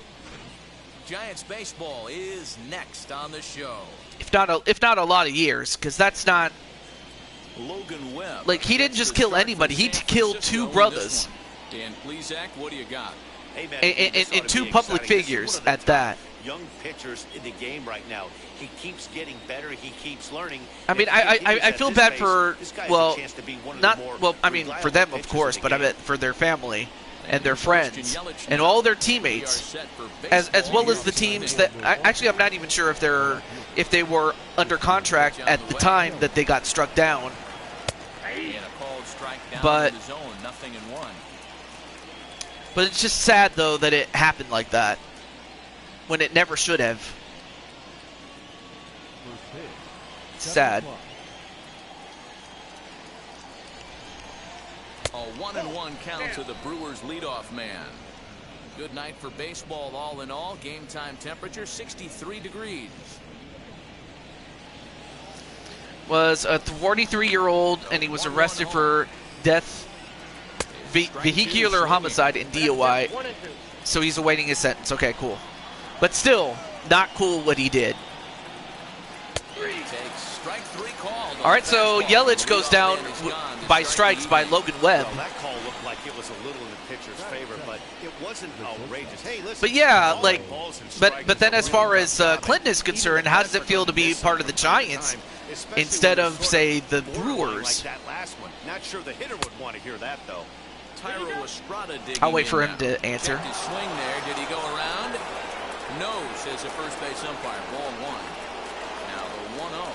Giants baseball is next on the show. If not a lot of years, because that's not... Logan Webb. Like, he didn't just kill anybody. He killed two brothers. Dan Plesac, what do you got? Hey, man, And this ought to two be public exciting. This is figures one of the at top that. Young pitchers in the game right now. He keeps getting better. He keeps learning. I mean, And if he I continues at feel this bad pace, for, this guy has well, a chance to be one of not, the more well, I mean, for reliable them, of pitchers course, in the but I game. meant for their family and their friends and all their teammates, as well as the teams that, actually, I'm not even sure if they were under contract at the time that they got struck down. And a called strike down But- in the zone, 0-1. But it's just sad, though, that it happened like that when it never should have. Sad. A 1-1 count to the Brewers leadoff man. Good night for baseball all in all. Game time temperature 63 degrees. Was a 43-year-old, and he was arrested for death, vehicular homicide, and DUI. 1 and 2. So he's awaiting his sentence. Okay, cool. But still, not cool what he did. Takes strike 3 called. All right, so Yelich goes down by strikes by Logan Webb. Well, that call looked like it was a little in the pitcher's favor, but it wasn't outrageous. Hey, listen. But yeah, all like, balls and but strikes then are as really far rough as job. Clinton is concerned, how does it feel to be part of the Giants instead of, say, the Brewers? Like that last one. Not sure the hitter would want to hear that, though. Tyro Estrada digging I'll wait for in him now. to answer. Checked his swing there. Did he go around? No, says the first base umpire. Ball 1. Now the 1-0.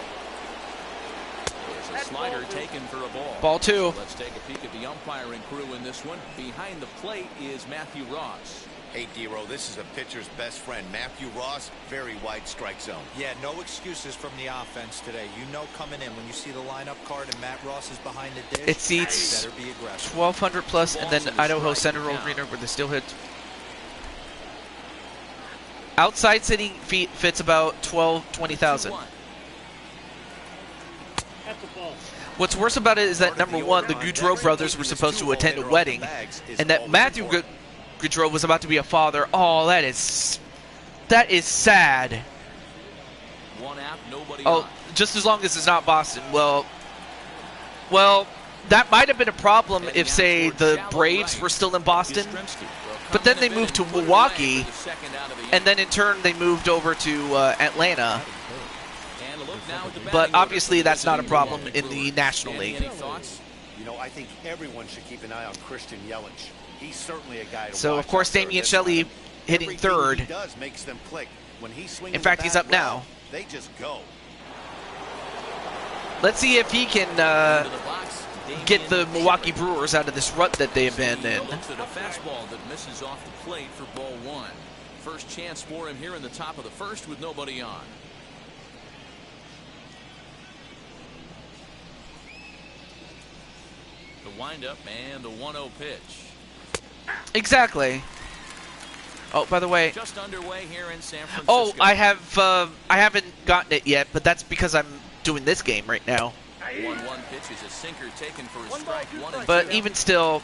There's a slider taken for a ball. Ball 2. Let's take a peek at the umpiring crew in this one. Behind the plate is Matthew Ross. Hey, D-Row, this is a pitcher's best friend. Matthew Ross, very wide strike zone. Yeah, no excuses from the offense today. You know coming in when you see the lineup card and Matt Ross is behind the dish. It seats better be aggressive. 1,200 plus, and then Idaho Central Arena where they still hit. Outside sitting fits about 20,000. 2-1. That's a ball. What's worse about it is that, number one, the Goudreau brothers were supposed to attend a wedding, and that Matthew Goudreau was about to be a father. Oh, that is sad. 1 out, nobody Oh, on. just as long as it's not Boston. Well, that might have been a problem if, say, the Braves were still in Boston, but then they moved to Milwaukee, and then in turn they moved over to Atlanta. But obviously that's not a problem in the National League. Any thoughts? You know, I think everyone should keep an eye on Christian Yelich. He's certainly a guy to So, watch of course, out there. Damian This Shelley time, hitting everything third. He does makes them click. When he's swinging In fact, the he's bat up now. well, they just go. Let's see if he can Into the box, get the Damian Milwaukee Shelley. Brewers out of this rut that they have been in. Looks at a fastball that misses off the plate for ball 1. First chance for him here in the top of the first with nobody on. The windup and the 1-0 pitch. Exactly. Oh, by the way, Just underway here in San Francisco. oh, I haven't gotten it yet, but that's because I'm doing this game right now. 1-1 pitch is a sinker taken for a strike. 1 and But 2. even still,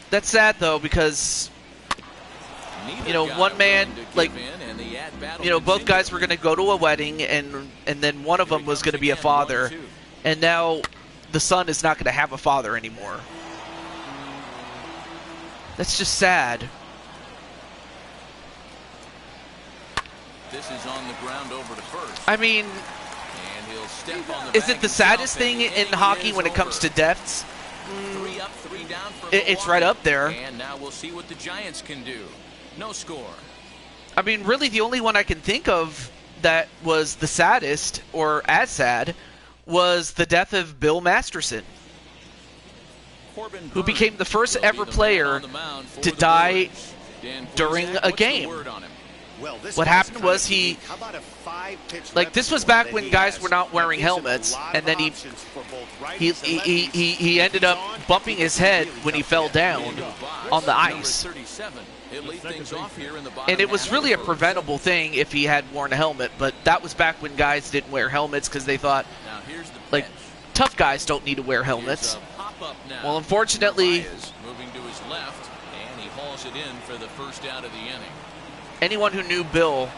that's sad though because Neither you know, guy one man, willing to like, give in, and the at-bat will you know, both continue. guys were going to go to a wedding, and then one of Here them he was comes going to be a again, father, 1-2. and now the son is not going to have a father anymore. That's just sad. This is on the ground over to first. I mean, And he'll step on the is bag it the himself, saddest and thing the in inning hockey is when it comes to over. deaths? 3 up, 3 down for It's right Milwaukee. up there. And now we'll see what the Giants can do. No score. I mean, really, the only one I can think of that was the saddest, or as sad, was the death of Bill Masterson. Corbin who Burns became the first will be ever the man player on the mound for to the die Brewers. Dan during Plesac, a what's the game. word on him? Well, this What guy's happened kinda was unique. How about a 5-pitch like, this was repertoire back that when he guys has? were not That wearing gives him a helmets, lot and of then options for both righties and lefties. he If ended he's up on, bumping he his can be head really when he tough to fell hit. down Into the box, on the number ice. 37. He'll lead things off here in the bottom And it was half really a of the first. preventable thing if he had worn a helmet, but that was back when guys didn't wear helmets because they thought, Now here's the like, pitch. tough guys don't need to wear helmets. Here's a pop-up now. Well, unfortunately, Narvaez moving to his left, and he hauls it in for the first out of the inning. anyone who knew Bill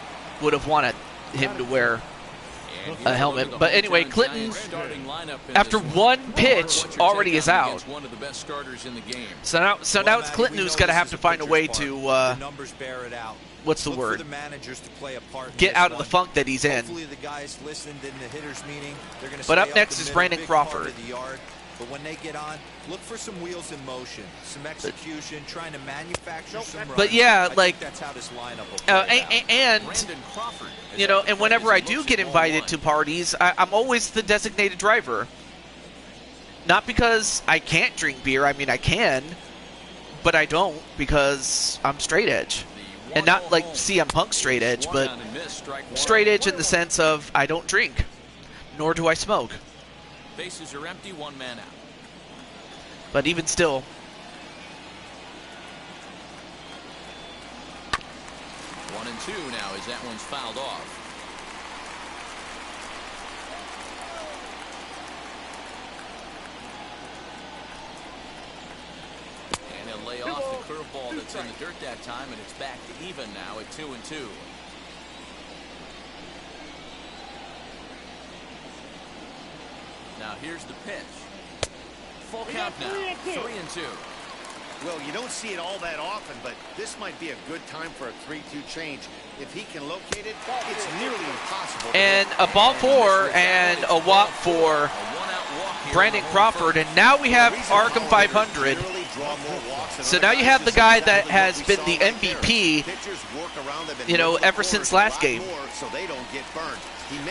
would have wanted him to wear And here's a look helmet. at the But anyway, hometown Clinton, Giants starting lineup in after this one pitch, What's your already take is on him out. against one of the best starters in the game? So now it's Matty, Clinton we who's know going to this have is to a find a pitcher's way park. to, The numbers bear it out. what's the Look word? for the managers to play a part in Get this out of the one. funk that he's in. Hopefully the guys listened in the hitters meeting. They're going to But stay up next the is middle, Brandon big part Crawford. of the yard. But when they get on, look for some wheels in motion, some execution, trying to manufacture some runs. But yeah, I like, think that's how this lineup will play out. and Brandon Crawford is you know, at the and plate whenever as I he do looks get at invited 1-1. to parties, I'm always the designated driver. Not because I can't drink beer. I mean, I can, but I don't because I'm straight edge. The And not 1-0 like home. CM Punk straight edge, Swung but on and missed, strike one. straight edge in the sense of I don't drink, nor do I smoke. Bases are empty, one man out. But even still, 1-2 now as that one's fouled off. And he'll lay off the curveball that's in the dirt that time, and it's back to even now at 2-2. Now here's the pitch. Full count now. 3-2. Well, you don't see it all that often, but this might be a good time for a 3-2 change. If he can locate it, it's nearly impossible. and a ball four and a walk for A one-out walk here Brandon in the home Crawford, first. and now we have Arkham 500. So now you have the guy that has been the MVP, you know, ever since last game.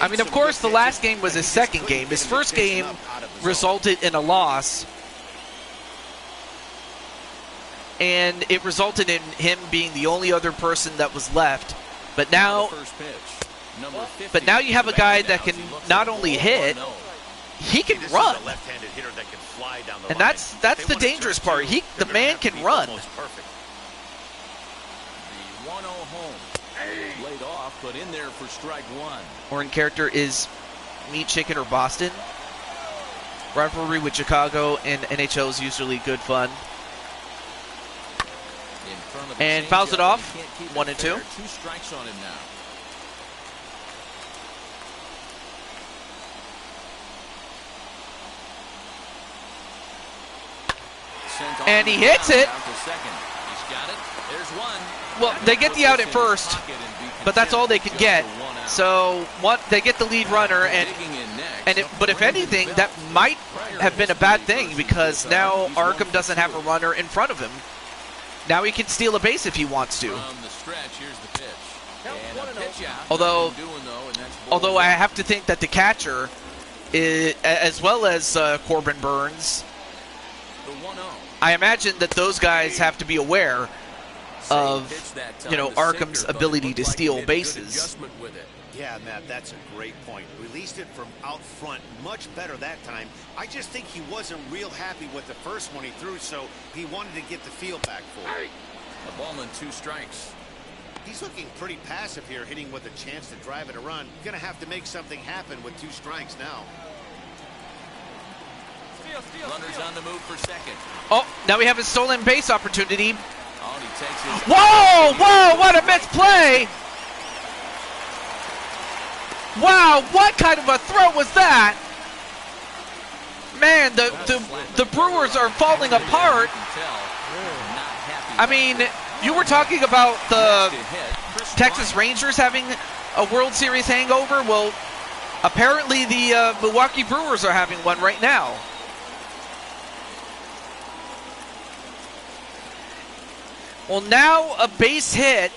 I mean, of course, the last game was his second game. His first game resulted in a loss, and it resulted in him being the only other person that was left. But now, First pitch. Number 50. but now you have a guy that can not only hit, he can run. And that's the dangerous part. The man can run. The 1-0 home. Laid off, but in there for strike one. Or in character is Meat Chicken or Boston. Rivalry with Chicago and NHL is usually good fun. In front of the And fouls it changeup, off. he can't keep it 1-2. fair. 2 strikes on him now. Sent on And the he hits ground, it. down to second. He's got it. There's one. Well, they get the out at first, but that's all they can get. So they get the lead runner, but if anything, that might have been a bad thing because now Arkham doesn't have a runner in front of him. Now he can steal a base if he wants to. From the stretch, here's the pitch. And a pitch out. Although- Nothing doing, though, and that's ball Although one. I have to think that the catcher, as well as Corbin Burns, The 1-0. I imagine that those guys have to be aware of, Pitch that time you know, to Arkham's Singer, but it ability looked to like he steal made a good bases. adjustment with it. Yeah, Matt, that's a great point. Released it from out front much better that time. I just think he wasn't real happy with the first one he threw, so he wanted to get the feel back for it. A ball and 2 strikes. He's looking pretty passive here, hitting with a chance to drive it a run. Gonna have to make something happen with 2 strikes now. Runners on the move for second. Oh, now we have a stolen base opportunity. Oh, and he takes his Whoa, what a misplay! Wow, what kind of a throw was that? Man, the Brewers are falling apart. I mean, you were talking about the Texas Rangers having a World Series hangover. Well, apparently the Milwaukee Brewers are having one right now. Well, now a base hit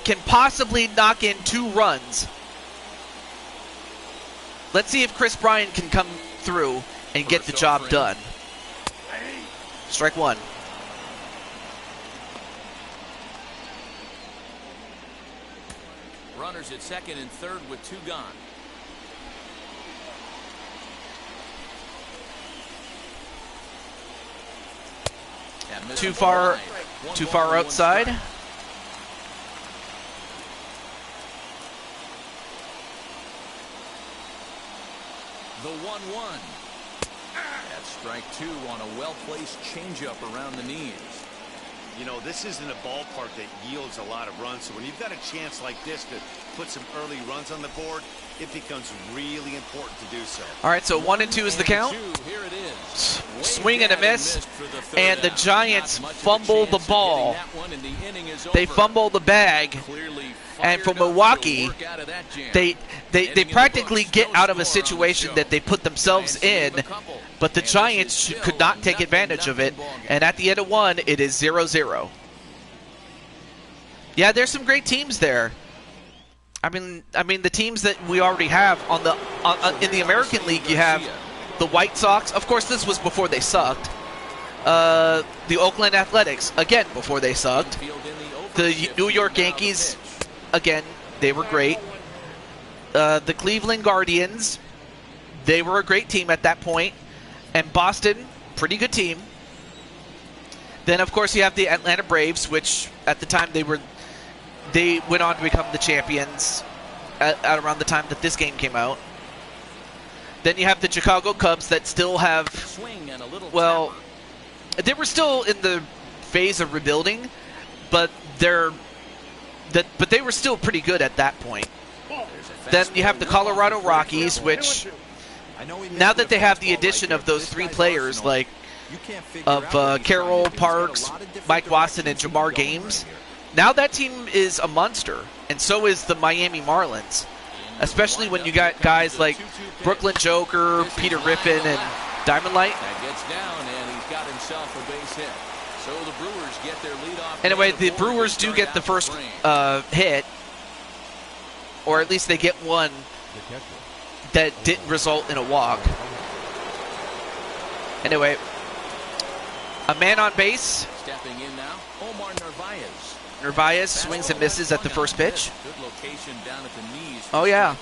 can possibly knock in 2 runs. Let's see if Chris Bryant can come through and get the job done. Strike one. Runners at second and third with 2 gone. Too far outside. The 1-1. That's strike 2 on a well-placed changeup around the knees. You know, this isn't a ballpark that yields a lot of runs, so when you've got a chance like this to put some early runs on the board, it becomes really important to do so. All right, so 1 and 2 is the count. Here it is. Swing and a miss, and the Giants fumble the ball. They fumble the bag, and for Milwaukee, they practically get out of a situation that they put themselves in, but the Giants could not take advantage of it, and at the end of 1, it is 0-0. Yeah, there's some great teams there. I mean, the teams that we already have on the in the American League, you have the White Sox. Of course, this was before they sucked. The Oakland Athletics, again, before they sucked. The New York Yankees, again, they were great. The Cleveland Guardians, they were a great team at that point. And Boston, pretty good team. Then, of course, you have the Atlanta Braves, which at the time they went on to become the champions at around the time that this game came out. Then you have the Chicago Cubs that still have, well, they were still in the phase of rebuilding, but they were still pretty good at that point. Then you have the Colorado Rockies, which now that they have the addition of those 3 players, like of Carroll, Parks, Mike Watson, and Jamar Games, now that team is a monster, and so is the Miami Marlins. Especially when you got guys like Brooklyn Joker, Peter Riffin, and Diamond Light. That gets down, and he's got himself a base hit. So the Brewers get their leadoff. Anyway, the Brewers do get the first hit, or at least they get one that didn't result in a walk. Anyway, a man on base. Stepping in now, Omar Narvaez. Narvaez swings and misses at the first pitch. Good location down at the knees. Oh, yeah.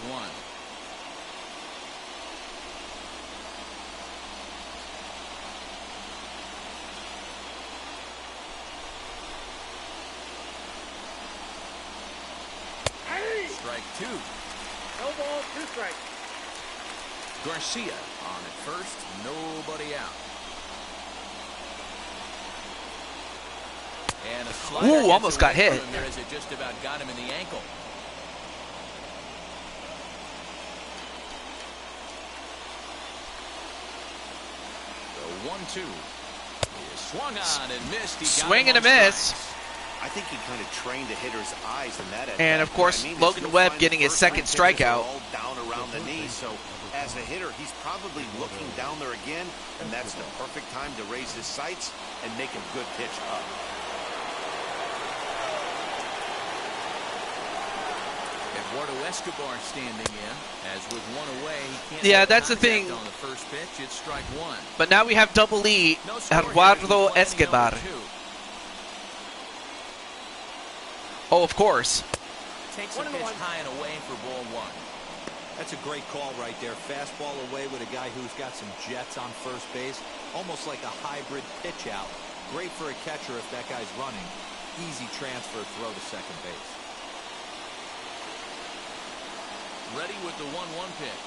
Strike 2. No ball, 2 strikes. Garcia on at first, nobody out. And a slider Ooh, almost got hit. There as it just about got him in the ankle. The 1-2. He swung on and missed. He Swing and a miss. I think he kind of trained the hitter's eyes in that. And of course, Logan Webb getting his second strikeout. All down around the knee, so as a hitter, he's probably looking down there again, and that's the perfect time to raise his sights and make a good pitch up. Eduardo Escobar standing in, as with 1 away, he can't. Yeah, that's the thing. On the first pitch, it's strike 1. But now we have double E, Eduardo Escobar. Oh, of course. Takes a pitch high and away for ball 1. That's a great call right there. Fastball away with a guy who's got some jets on first base. Almost like a hybrid pitch out. Great for a catcher if that guy's running. Easy transfer throw to second base. Ready with the 1-1 pitch.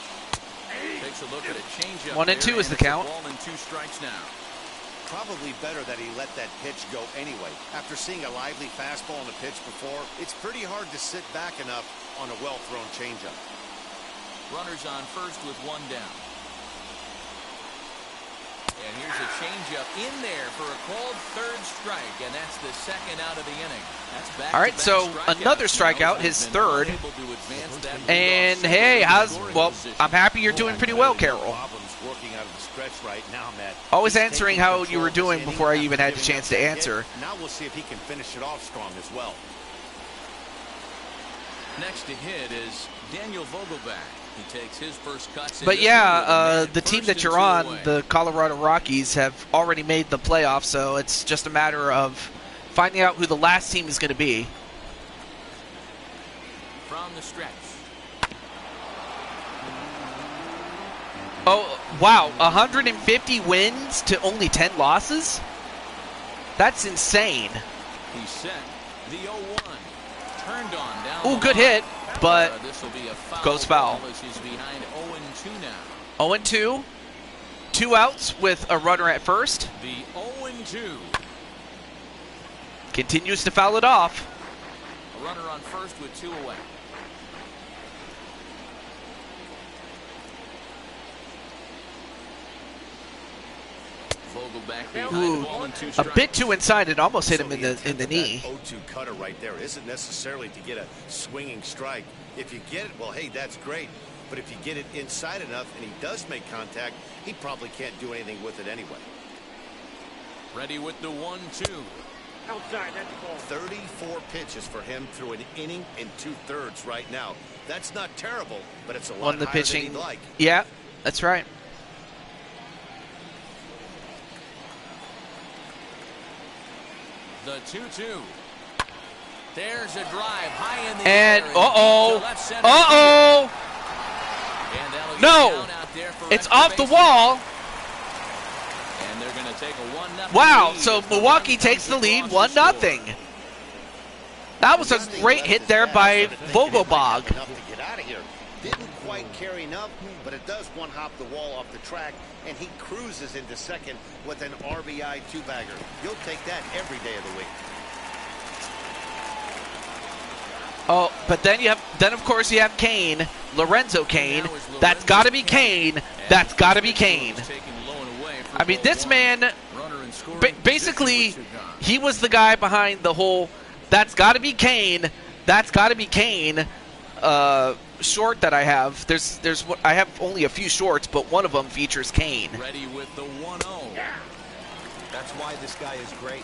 Takes a look at a changeup. 1 and 2 is the count. Ball and 2 strikes now. Probably better that he let that pitch go anyway. After seeing a lively fastball on the pitch before, it's pretty hard to sit back enough on a well-thrown changeup. Runners on first with 1 down. And here's a changeup in there for a called 3rd strike, and that's the 2nd out of the inning. That's back. All right, so another strikeout, his 3rd. And hey, I'm happy you're doing pretty well, Carroll. Working out of the stretch right now, Matt. Always answering how you were doing before I even had a chance to answer. Now we'll see if he can finish it off strong as well. Next to hit is Daniel Vogelback. He takes his first cuts. But yeah, the team that you're on, the Colorado Rockies, have already made the playoffs, so it's just a matter of finding out who the last team is going to be. From the stretch. Oh, wow. 150 wins to only 10 losses? That's insane. He's set. The 0-1. Turned on down. Oh, good hit, but this will be a foul goes foul. As he's behind 0-2 now. 0-2. 2 outs with a runner at first. The 0-2. Continues to foul it off. A runner on first with 2 away. Ooh, a bit too inside. It almost hit him in the knee. 0-2 cutter right there isn't necessarily to get a swinging strike. If you get it, well, hey, that's great. But if you get it inside enough and he does make contact, he probably can't do anything with it anyway. Ready with the 1-2. Outside, that's the ball. 34 pitches for him through an inning and 2/3 right now. That's not terrible, but it's a lot On the higher pitching. than he'd like. Yeah, that's right. The 2-2. There's a drive high in the And air. No, it's off the wall. And they're going to take a 1-0 Wow, lead. so Milwaukee takes the lead 1-0. That was a great hit there by Vogelbach. Enough to get out of here. Didn't quite carry enough, but it does one-hop the wall off the track, and he cruises into second with an RBI two-bagger. You'll take that every day of the week. Oh, but then of course you have Kane, Lorenzo Kane. That's got to be Kane. That's got to be Kane. I mean, this man, basically, he was the guy behind the whole "that's got to be Kane, that's got to be Kane" short that I have. I have only a few shorts, but one of them features Kane. Ready with the 1-0. That's why this guy is great.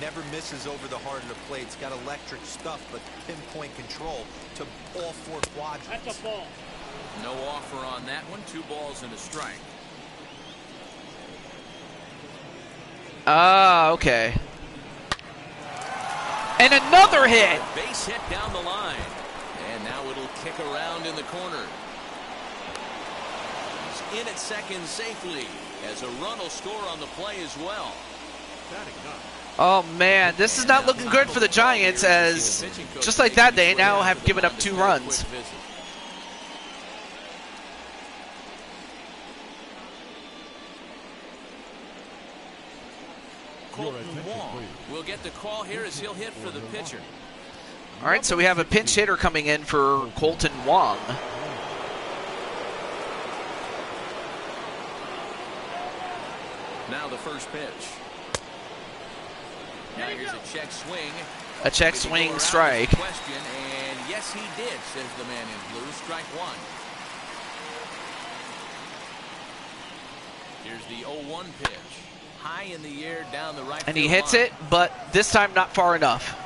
Never misses over the heart of the plate. He's got electric stuff, but pinpoint control to all 4 quadrants. That's a ball. No offer on that one. 2 balls and a strike. Ah, okay. And another hit. Base hit down the line. And now it'll kick around in the corner. He's in at second safely as a run will score on the play as well. Oh man, this is not looking good for the Giants, as just like that they now have given up 2 runs. Colton Wong will get the call here as he'll hit for the pitcher. All right, so we have a pinch hitter coming in for Colton Wong. Now the first pitch. Now here's a check swing. A check swing strike. Question, and yes, he did, says the man in blue. Strike 1. Here's the 0-1 pitch. High in the air down the right And he field hits line. it, but this time not far enough.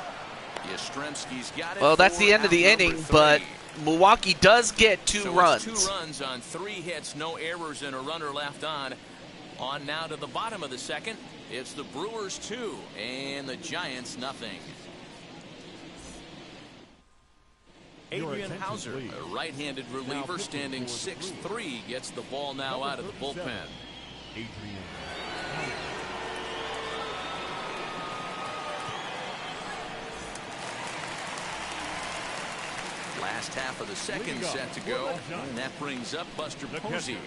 Yastrzemski's got it. Well, that's the end of the inning, but Milwaukee does get 2 runs. 2 runs on 3 hits, no errors, and a runner left on. On now to the bottom of the second. It's the Brewers 2 and the Giants nothing. Adrian Hauser, a right-handed reliever standing 6'3", gets the ball now out of the bullpen. Last half of the second set to go, and that brings up Buster Posey.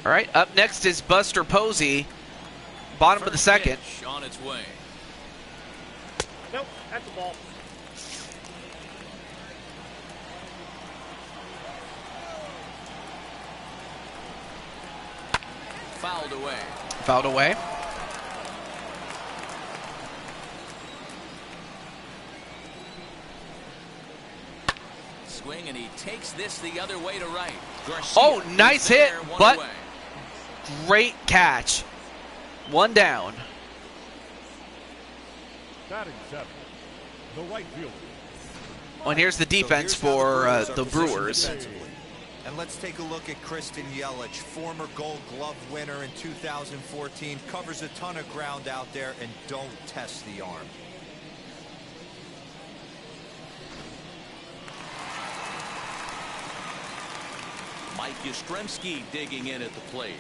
All right, up next is Buster Posey, bottom of the second. Pitch on its way. Nope, that's a ball. Fouled away. Fouled away. Swing, and he takes this the other way to right. Garcia Oh, nice hit, there, one but away. great catch. One down. Batting seventh, the right fielder. Oh, and here's the defense for the Brewers. And let's take a look at Christian Yelich, former Gold Glove winner in 2014, covers a ton of ground out there and don't test the arm. Mike Yastrzemski digging in at the plate.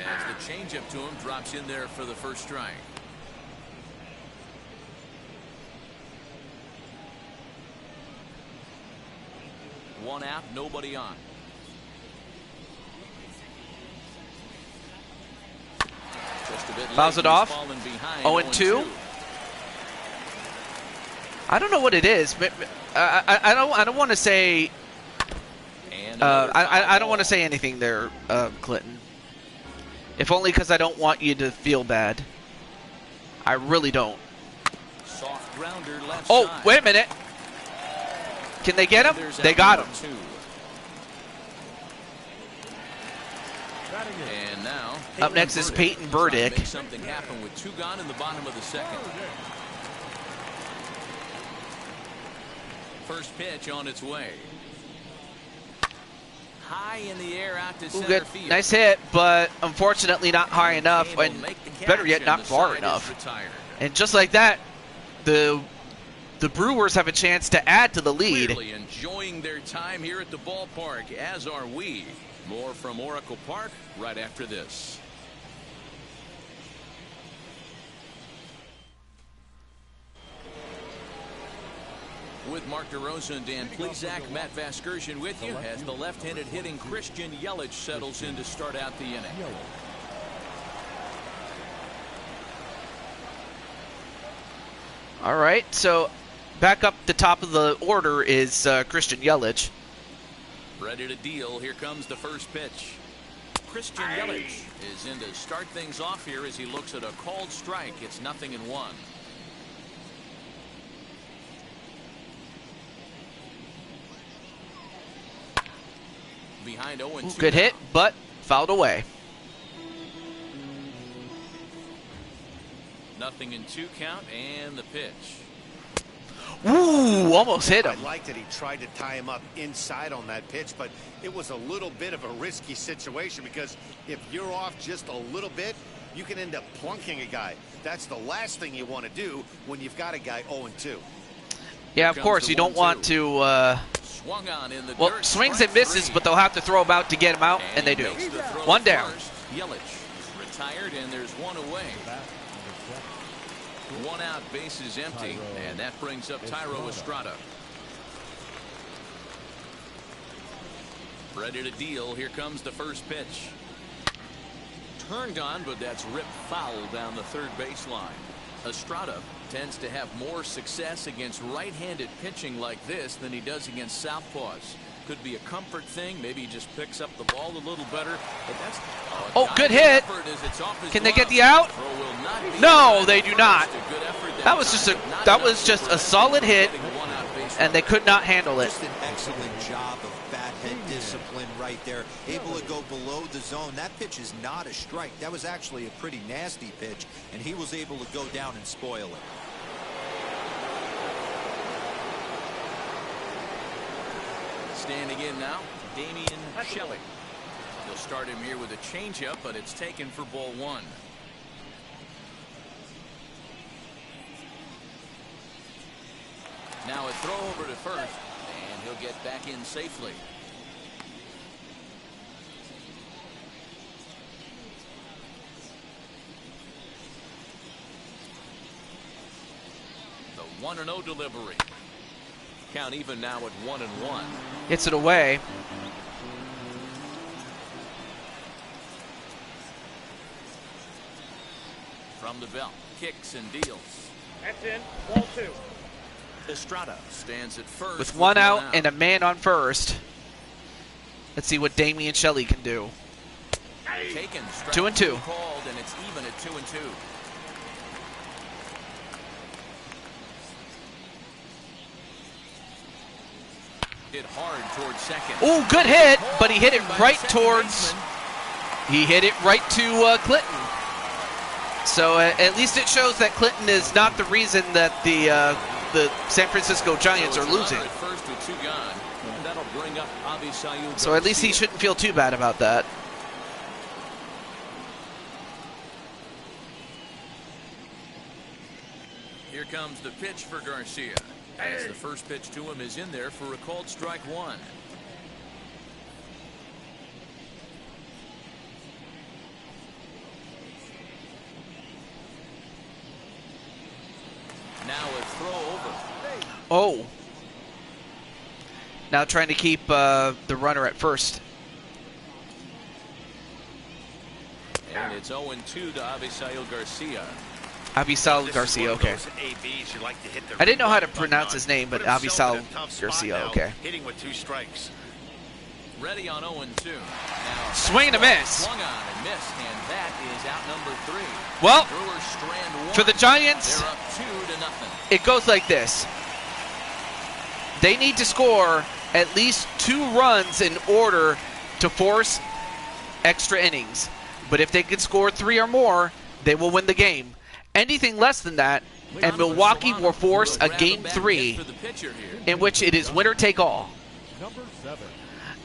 As the changeup to him drops in there for the first strike. One out, nobody on. Just a bit Fouls late, it off. 0-2. I don't know what it is. I don't want to say. I don't want to say anything there, Clinton. If only because I don't want you to feel bad. I really don't. Soft grounder left Oh, side. wait a minute. Can they get him? They got him. And now Up next is Peyton Burdick. Make something happen with 2 gone in the bottom of the second. First pitch on its way. High in the air out to center Good. field. Nice hit, but unfortunately not high enough, and better yet, not far enough. And just like that, the Brewers have a chance to add to the lead. Clearly enjoying their time here at the ballpark, as are we. More from Oracle Park right after this. With Mark DeRosa and Dan Plesac, Matt Vasgersian with you as the left-handed hitting Christian Yelich settles in to start out the inning. All right, so back up the top of the order is Christian Yelich. Ready to deal. Here comes the first pitch. Christian Yelich is in to start things off here as he looks at a called strike. It's 0-1. Behind 0-2. Good hit, but fouled away. 0-2 count, and the pitch. Ooh, almost hit him. I liked that he tried to tie him up inside on that pitch, but it was a little bit of a risky situation because if you're off just a little bit, you can end up plunking a guy. That's the last thing you want to do when you've got a guy 0-2. Yeah, of course, you don't want to, Swung on in the well, dirt, swings and strike misses, 3. but they'll have to throw him out to get him out, and they do. Makes the throw One down. first. Yelich retired, and there's one away. 1 out, bases empty, and that brings up Thairo Estrada. Ready to deal. Here comes the first pitch. Turned on, but that's ripped foul down the third baseline. Estrada tends to have more success against right-handed pitching like this than he does against southpaws. Could be a comfort thing. Maybe he just picks up the ball a little better. But that's good hit. Can they get the out? No, they do not. That was just a solid hit, and they could not handle it. Just an excellent job of bat head discipline right there. Able to go below the zone. That pitch is not a strike. That was actually a pretty nasty pitch, and he was able to go down and spoil it. Standing in now, Damian Shelley. They'll start him here with a changeup, but it's taken for ball 1. Now a throw over to first, and he'll get back in safely. The 1-0 delivery. Count even now at 1-1. Hits it away. From the belt, kicks and deals. That's in. Ball 2. Estrada stands at first With one out and a man on first. Let's see what Damian Shelley can do. Taken. 2-2. Called, and it's even at 2-2. Hit hard towards second. Ooh, good hit, but he hit it right towards. He hit it right to Clinton. So at least it shows that Clinton is not the reason that the San Francisco Giants are losing. At first with 2 gone, and that'll bring up Avisail So at least he shouldn't feel too bad about that. Here comes the pitch for Garcia. As the first pitch to him is in there for a called strike 1. Now a throw over. Oh. Now trying to keep the runner at first. And it's 0-2 to Avisail Garcia. Avisail Garcia, okay. I didn't know how to pronounce his name, but Avisail Garcia, okay. Hitting with 2 strikes. Ready on 0-2. Now Swing and a miss. Swung on and missed, and that is out number 3. Well, Brewers strand 1. for the Giants, They're up 2-0. it goes like this. They need to score at least 2 runs in order to force extra innings. But if they can score 3 or more, they will win the game. Anything less than that, and Milwaukee will force a Game 3 in which it is winner take all. Number 7.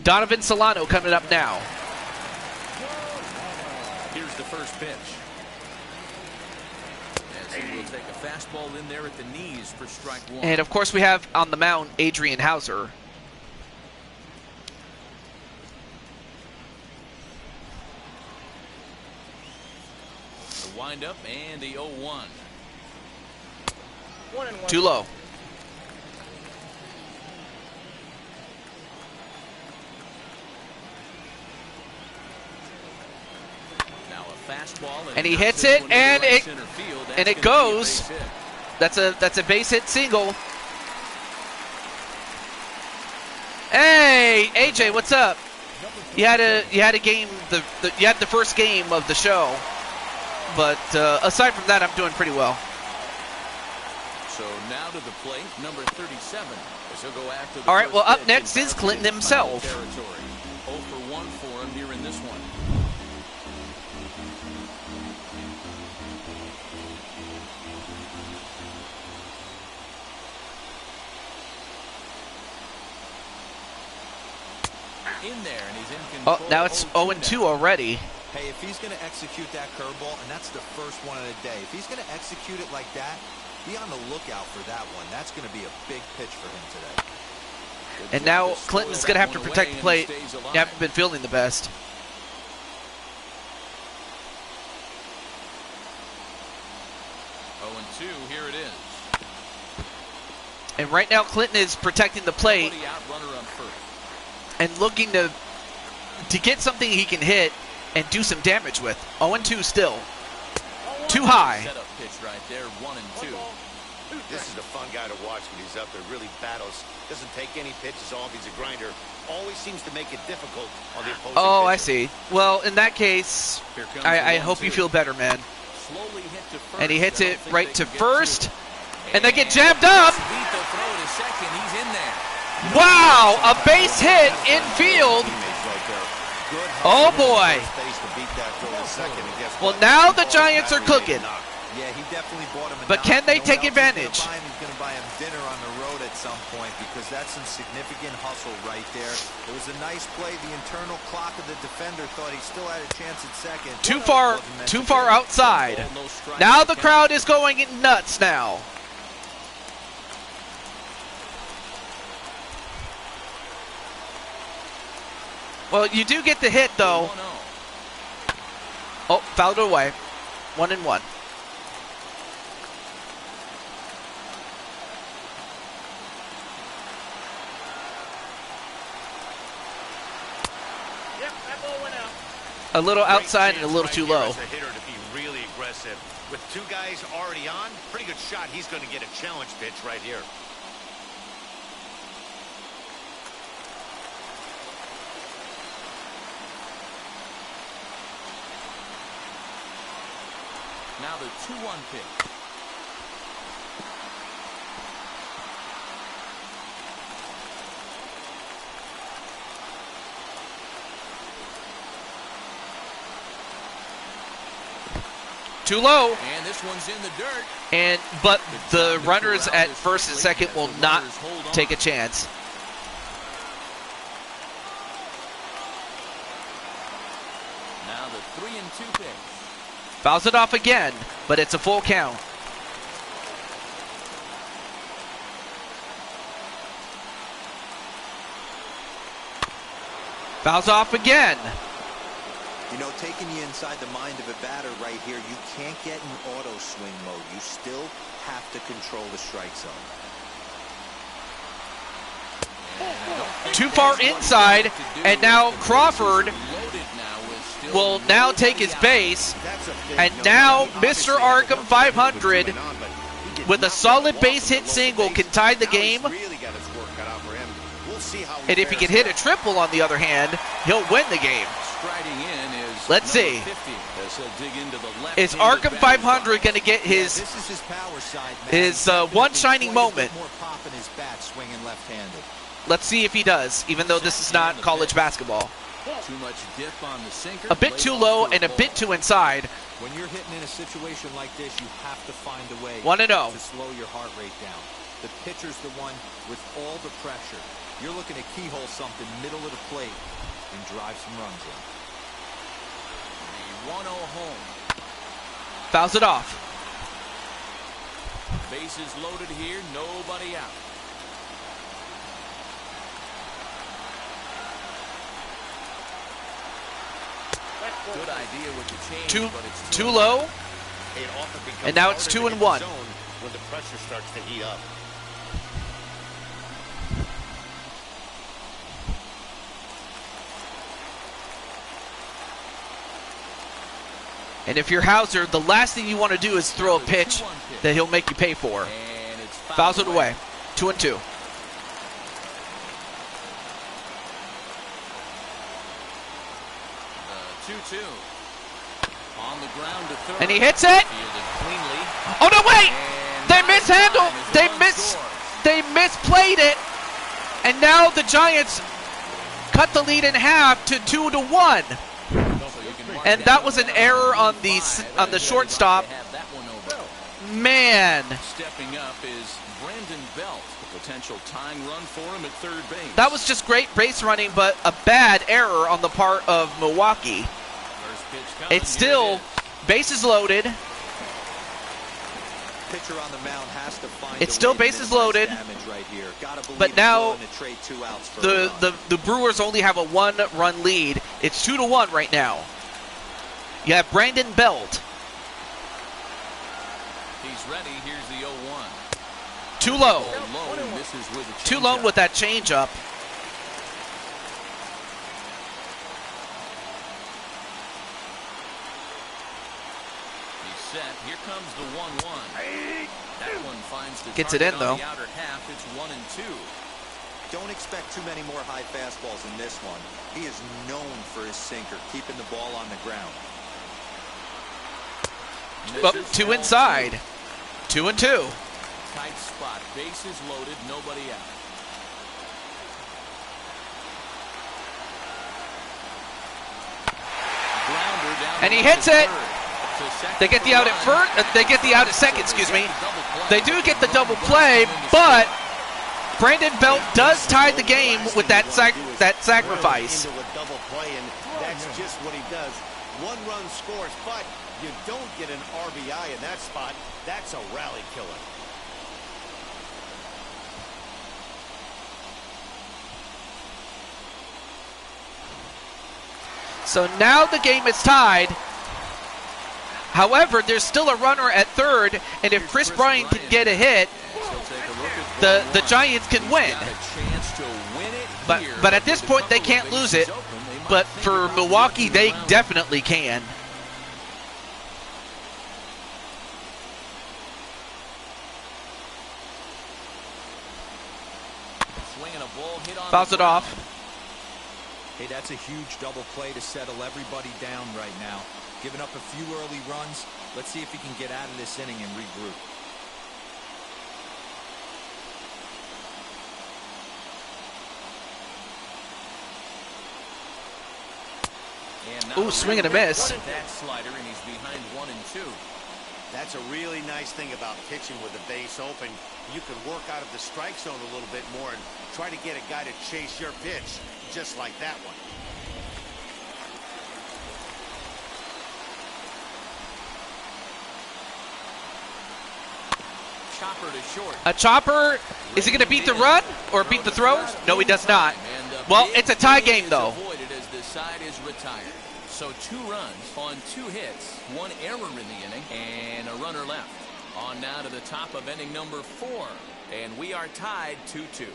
Donovan Solano coming up now. Here's the first pitch. As he will take a fastball in there at the knees for strike 1. And of course we have on the mound Adrian Hauser. The windup and the 0-1. 1-1. Too low. Now a fastball And he hits it, and it goes. Hit. That's a base hit single. Hey, AJ, what's up? You had a game you had the first game of the show, but aside from that, I'm doing pretty well. So now to the plate, number 37. As he'll go after the All right, well, up pitch next in is Clinton foul himself. territory. 0 for 1 for him here in this one. In there, and he's in control. Oh, now it's 0-2 already. Hey, if he's going to execute that curveball, and that's the first one of the day, if he's going to execute it like that, be on the lookout for that one. That's going to be a big pitch for him today. And now Clinton's going to have to protect the plate. You haven't been feeling the best. Oh, 2, here it is. And right now Clinton is protecting the plate Somebody out, runner on first. and looking to get something he can hit and do some damage with. 0-2 still. Too high. Setup pitch right there, 1 and 2. This is a fun guy to watch when he's up there. Really battles. Doesn't take any pitches off. He's a grinder. Always seems to make it difficult on the opposing Oh, pitcher. I see. Well, in that case, Here comes I the hope you 1-2. feel better, man. Slowly hit to first. And he hits I don't it think right they to can get first. it. And they get jammed up. Vito throw to second. He's in there. Wow, a base hit in field. Oh, boy. Well, now the Giants are cooking. Yeah, he definitely bought him a But knock. can they You know take what else he's advantage? gonna buy him? He's going to buy him dinner on the road at some point because that's some significant hustle right there. It was a nice play. The internal clock of the defender thought he still had a chance at second. Too far outside. No strike. Now the crowd is going nuts now. Well, you do get the hit, though. 1-0. Oh, fouled away. 1-1. Yep, that ball went out. A little Great outside and a chance little right too here low. as a hitter to be really aggressive. With 2 guys already on, pretty good shot. He's going to get a challenge pitch right here. Now the 2-1 pitch. Too low. And this one's in the dirt. But the runners at first and second will not take a chance. Now the 3-2 pitch. Fouls it off again, but it's a full count. Fouls off again. You know, taking you inside the mind of a batter right here, you can't get in auto swing mode. You still have to control the strike zone. Too far inside, and now Crawford will now take his base, and now Mr. Arkham 500 with a solid base hit single can tie the game. And if he can hit a triple, on the other hand, he'll win the game. Let's see. Is Arkham 500 going to get his one shining moment? Let's see if he does, even though this is not college basketball. Too much dip on the sinker. A bit too low and a bit too inside. When you're hitting in a situation like this, you have to find a way 1-0. to slow your heart rate down. The pitcher's the one with all the pressure. You're looking to keyhole something middle of the plate and drive some runs in. The 1-0 home. Fouls it off. Bases loaded here, nobody out. Good idea with the change, but it's too low. It often becomes And now it's harder to 2-1. hit the zone when the pressure starts to heat up. And if you're Hauser, the last thing you want to do is throw a pitch that he'll make you pay for. And it's Fouls it away. 2-2. 2-2. On the ground to third. And he hits it. Fielded cleanly. Oh no, wait! And They now mishandled. the time is They misplayed it. And now the Giants cut the lead in half to 2-1. And that was an error on the shortstop. Man, Stepping up is Brandon Belt. A potential tying run for him at third base. that was just great base running, but a bad error on the part of Milwaukee. First pitch coming, It's still bases loaded. Pitcher on the mound has to find It's a still way to bases minimize loaded. damage right here. Gotta believe But he's now willing to trade 2 outs for a run. The Brewers only have a 1-run lead. It's 2-1 right now. You have Brandon Belt. He's ready. Here's the 0-1. Too low. Low misses with a Too low changeup. with that changeup. He's set. Here comes the 1-1. That one finds the Gets it target in, though. on the outer half. It's 1-2. Don't expect too many more high fastballs in this one. He is known for his sinker, keeping the ball on the ground. Up Misses 2 ball inside. 2-2. Tight spot. Bases loaded. Nobody out. Grounder down And he the line hits to it. third. To second They get the for out at run. first. They get the out at second. Excuse me. Double play. They do get the double play, but Brandon Belt does tie the game with that sacrifice. Into a double play, and that's just what he does. 1 run scores, but you don't get an RBI in that spot. That's a rally killer. So now the game is tied. However, there's still a runner at third, and if Chris Bryant can get a hit, the Giants can win. But at this point, they can't lose it. But for Milwaukee, they definitely can. Fouls it off. Hey, that's a huge double play to settle everybody down right now. Giving up a few early runs. Let's see if he can get out of this inning and regroup. Ooh, swing and a miss. That slider, and he's behind 1-2. That's a really nice thing about pitching with the base open. You can work out of the strike zone a little bit more and try to get a guy to chase your pitch, just like that one. Chopper to short. A chopper, is he going to beat the run or beat the throws? No, he does not. Well, it's a tie game, though. Avoided as the side is retired. So 2 runs on 2 hits, 1 error in the inning, and a runner left. On now to the top of inning number 4, and we are tied 2-2.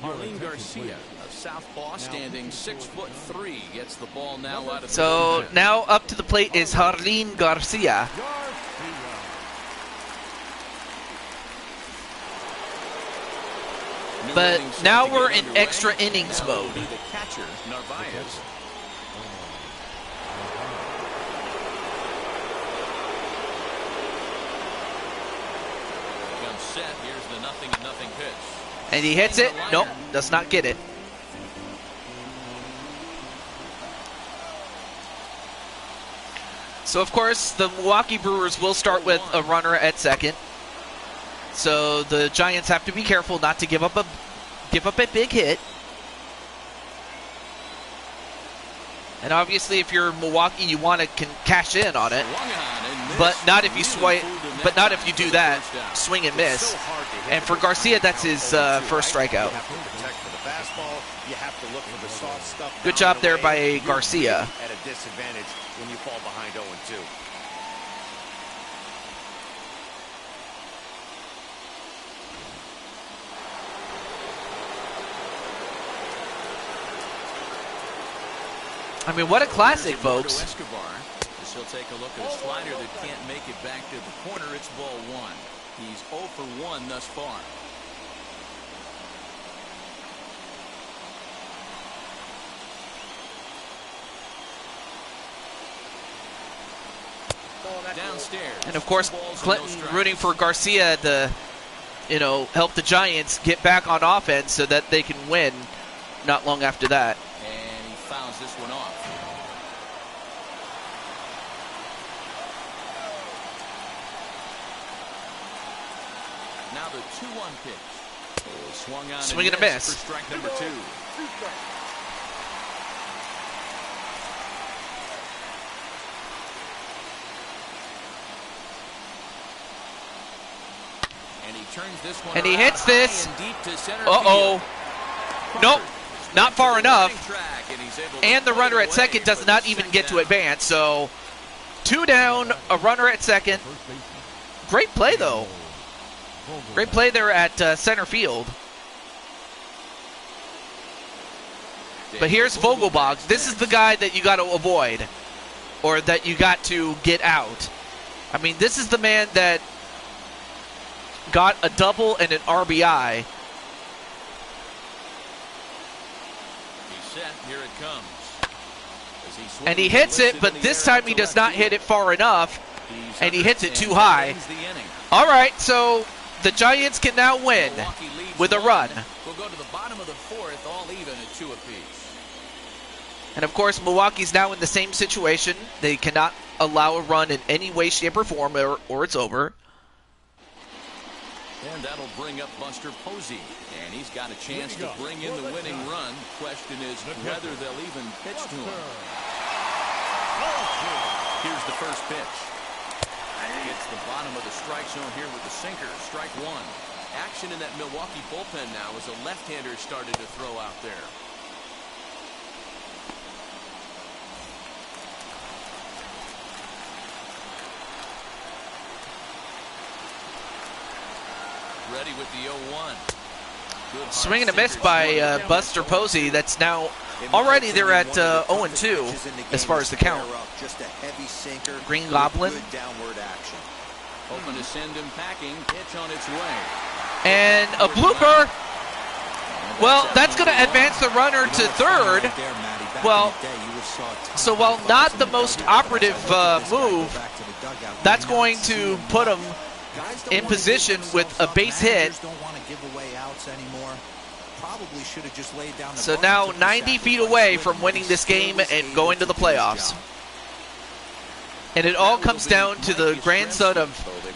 Harleen Garcia, a southpaw, standing 6'3", gets the ball now out of the So bullpen. now up to the plate is Harleen Garcia. But now we're in extra innings mode. The catcher, Narvaez. Comes set. Here's the 0-0 pitch. And he hits it. Nope, does not get it. So, of course, the Milwaukee Brewers will start with a runner at second. So the Giants have to be careful not to give up a big hit. And obviously, if you're Milwaukee, you want to cash in on it, but not if you but not if you do that, swing and miss. And for Garcia, that's his first strikeout. Good job there by Garcia. At a disadvantage when you fall behind 0-2. I mean, what a classic, folks. As he'll take a look at a slider that can't make it back to the corner. It's ball 1. He's 0 for 1 thus far. Downstairs. And of course, Clinton rooting for Garcia to, help the Giants get back on offense so that they can win not long after that. And he fouls this one off. Now the 2-1 pitch. Swung on Swing and a miss. For strike number 2. And he turns this one And he around hits this. high and deep to center Uh-oh. field. Nope, not far enough. Track, and he's able to And the play runner it at away second does for not the even second get to out. advance. So 2 down, a runner at second. Great play, though. Great play there at center field. But here's Vogelbach. This is the guy that you got to avoid, or that you got to get out. I mean, this is the man that got a double and an RBI. He's set. Here it comes. As he swings And he hits it, lifted but in the this air time to he does left not field. hit it far enough, He's and he hits it under, too and high. ends the inning. All right, so the Giants can now win Milwaukee leads with a 1. run. We'll go to the bottom of the 4th, all even at 2 apiece. And of course, Milwaukee's now in the same situation. They cannot allow a run in any way, shape, or form, or it's over. And that'll bring up Buster Posey. And he's got a chance to bring in the winning run. Question is whether they'll even pitch to him. Here's the first pitch. Gets the bottom of the strike zone here with the sinker. Strike 1. Action in that Milwaukee bullpen now as a left-hander started to throw out there. Ready with the 0-1. Good Swing and a hard miss sinker by swung. Buster Posey. That's now already they're at 0-2 as far as the count. Just a heavy sinker. Green Goblin. Good downward action. Hoping to send him packing. Pitch on its way. And a blooper. Well, that's going to advance the runner to third. Well, so while not the most operative move, that's going to put him in position with a base hit. So now 90 feet away from winning this game and going to the playoffs. And it all comes down to the grandson of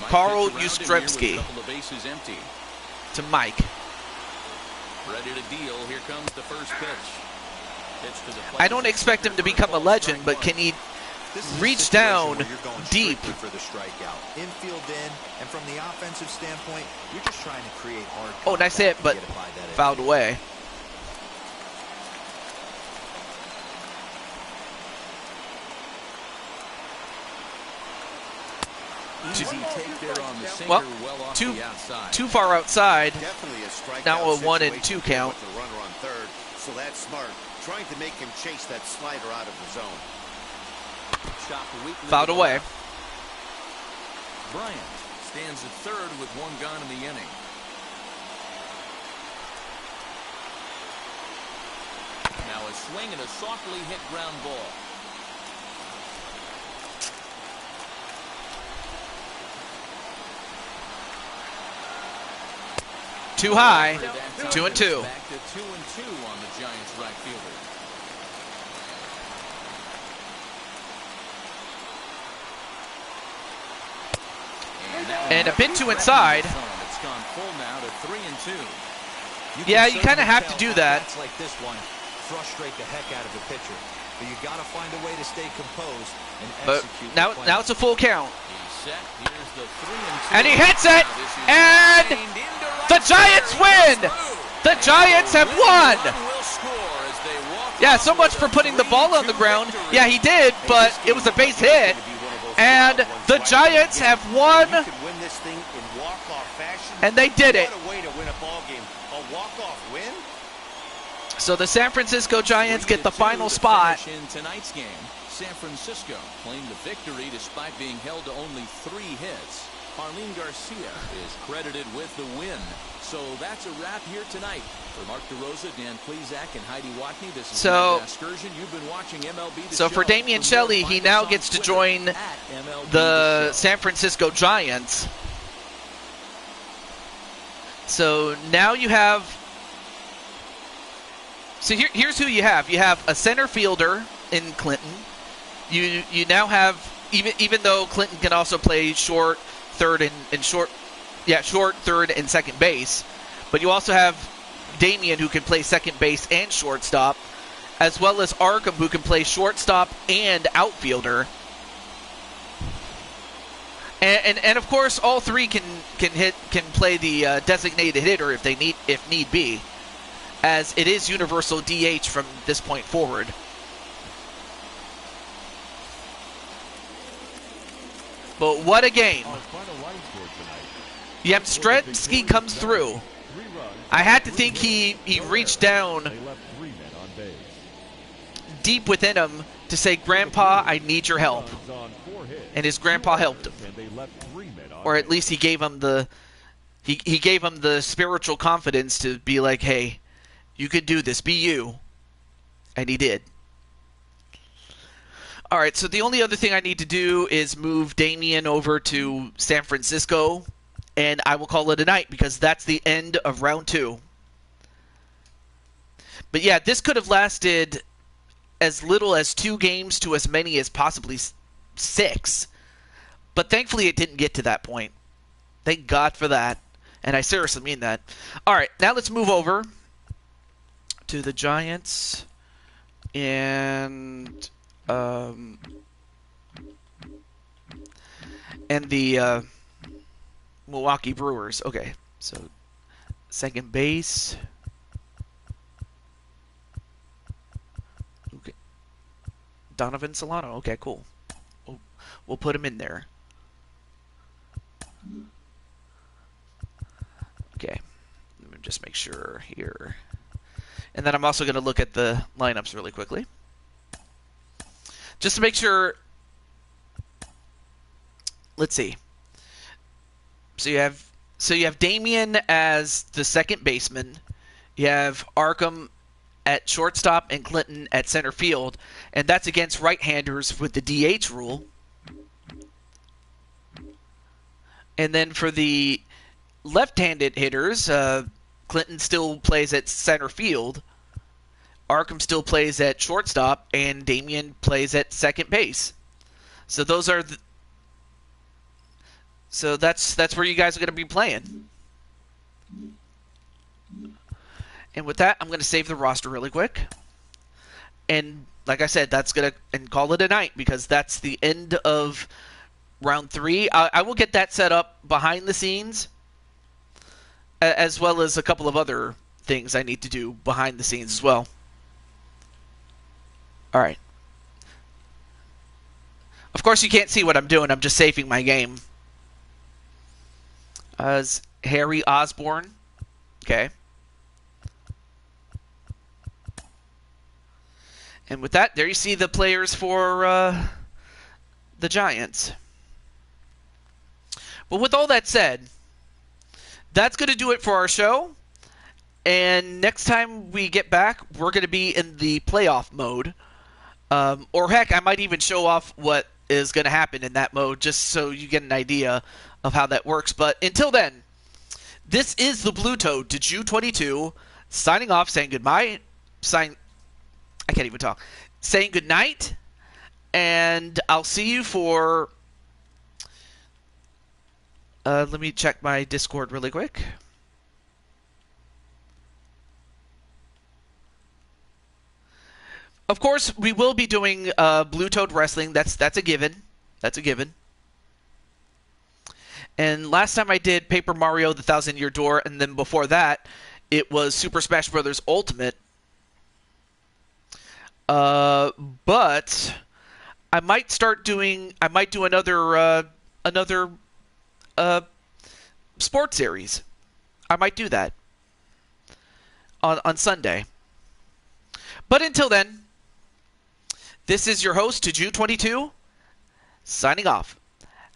Carl Yastrzemski, to Mike. Ready to deal. Here comes the first pitch. I don't expect him to become a legend, but can he reach down deep? For the strikeout, infield in, and from the offensive standpoint, you're just trying to create hard. Oh, nice hit, but fouled away. Well, too far outside. Now a 1-2 count. So that's smart. Trying to make him chase that slider out of the zone. Fouled away. Bryant stands at third with one gone in the inning. Now a swing and a softly hit ground ball. Too high. 2-2. Back to 2-2 on the Giants right fielder. And a bit too inside. It's gone full now to 3-2. Yeah, you kind of have to do that. Like this one, frustrate the heck out of the pitcher. But you got to find a way to stay composed and execute. But now it's a full count. He's set. Here's the 3-2. And he hits it. And the Giants win. The Giants have won. Yeah, so much for putting the ball on the ground. Yeah, he did, but it was a base hit. And the Giants have won. And they did it. So the San Francisco Giants get the final spot. In tonight's game, San Francisco claimed the victory despite being held to only 3 hits. Marlene Garcia is credited with the win. So that's a wrap here tonight. For Mark DeRosa, Dan Plezak, and Heidi Watney, this is Matt Excursion. You've been watching MLB The So for Damian Shelley, he now gets to join the San Francisco Giants. So now you have... So here's who you have. You have a center fielder in Clinton. You now have, even though Clinton can also play short, third, and short, third and second base, but you also have Damian, who can play second base and shortstop, as well as Arkham, who can play shortstop and outfielder. And of course, all three can play the designated hitter if need be, as it is universal DH from this point forward. But what a game! Yastrzemski comes through. I had to think he reached down deep within him to say, "Grandpa, I need your help," and his grandpa helped him, or at least he gave him the spiritual confidence to be like, "Hey, you could do this. Be you," and he did. All right, so the only other thing I need to do is move Damian over to San Francisco, and I will call it a night because that's the end of round 2. But yeah, this could have lasted as little as 2 games to as many as possibly 6. But thankfully it didn't get to that point. Thank God for that. And I seriously mean that. All right, now let's move over to the Giants and the Milwaukee Brewers. Okay, so second base. Okay, Donovan Solano. Okay, cool. We'll put him in there. Okay, let me just make sure here. And then I'm also going to look at the lineups really quickly, just to make sure. Let's see. So you have Damian as the second baseman. You have Arkham at shortstop and Clinton at center field, and that's against right-handers with the DH rule. And then for the left-handed hitters, Clinton still plays at center field, Arkham still plays at shortstop, and Damian plays at second base. So those are so that's where you guys are going to be playing. And with that, I'm going to save the roster really quick. And like I said, that's going to and call it a night because that's the end of round 3. I will get that set up behind the scenes, as well as a couple of other things I need to do behind the scenes as well. All right. Of course, you can't see what I'm doing. I'm just saving my game. As Harry Osborne. Okay. And with that, there you see the players for the Giants. But with all that said, that's going to do it for our show. And next time we get back, we're going to be in the playoff mode. Or heck, I might even show off what is going to happen in that mode just so you get an idea of how that works. But until then, this is the Blue Toad to Jew 22 signing off, saying goodbye. I can't even talk. Saying goodnight, and I'll see you for... let me check my Discord really quick. Of course, we will be doing Blue Toad Wrestling. That's a given. That's a given. And last time I did Paper Mario: The Thousand-Year Door, and then before that, it was Super Smash Bros. Ultimate. But I might do another sports series. I might do that on Sunday. But until then, this is your host, Taju22, signing off.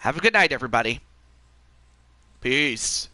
Have a good night, everybody. Peace.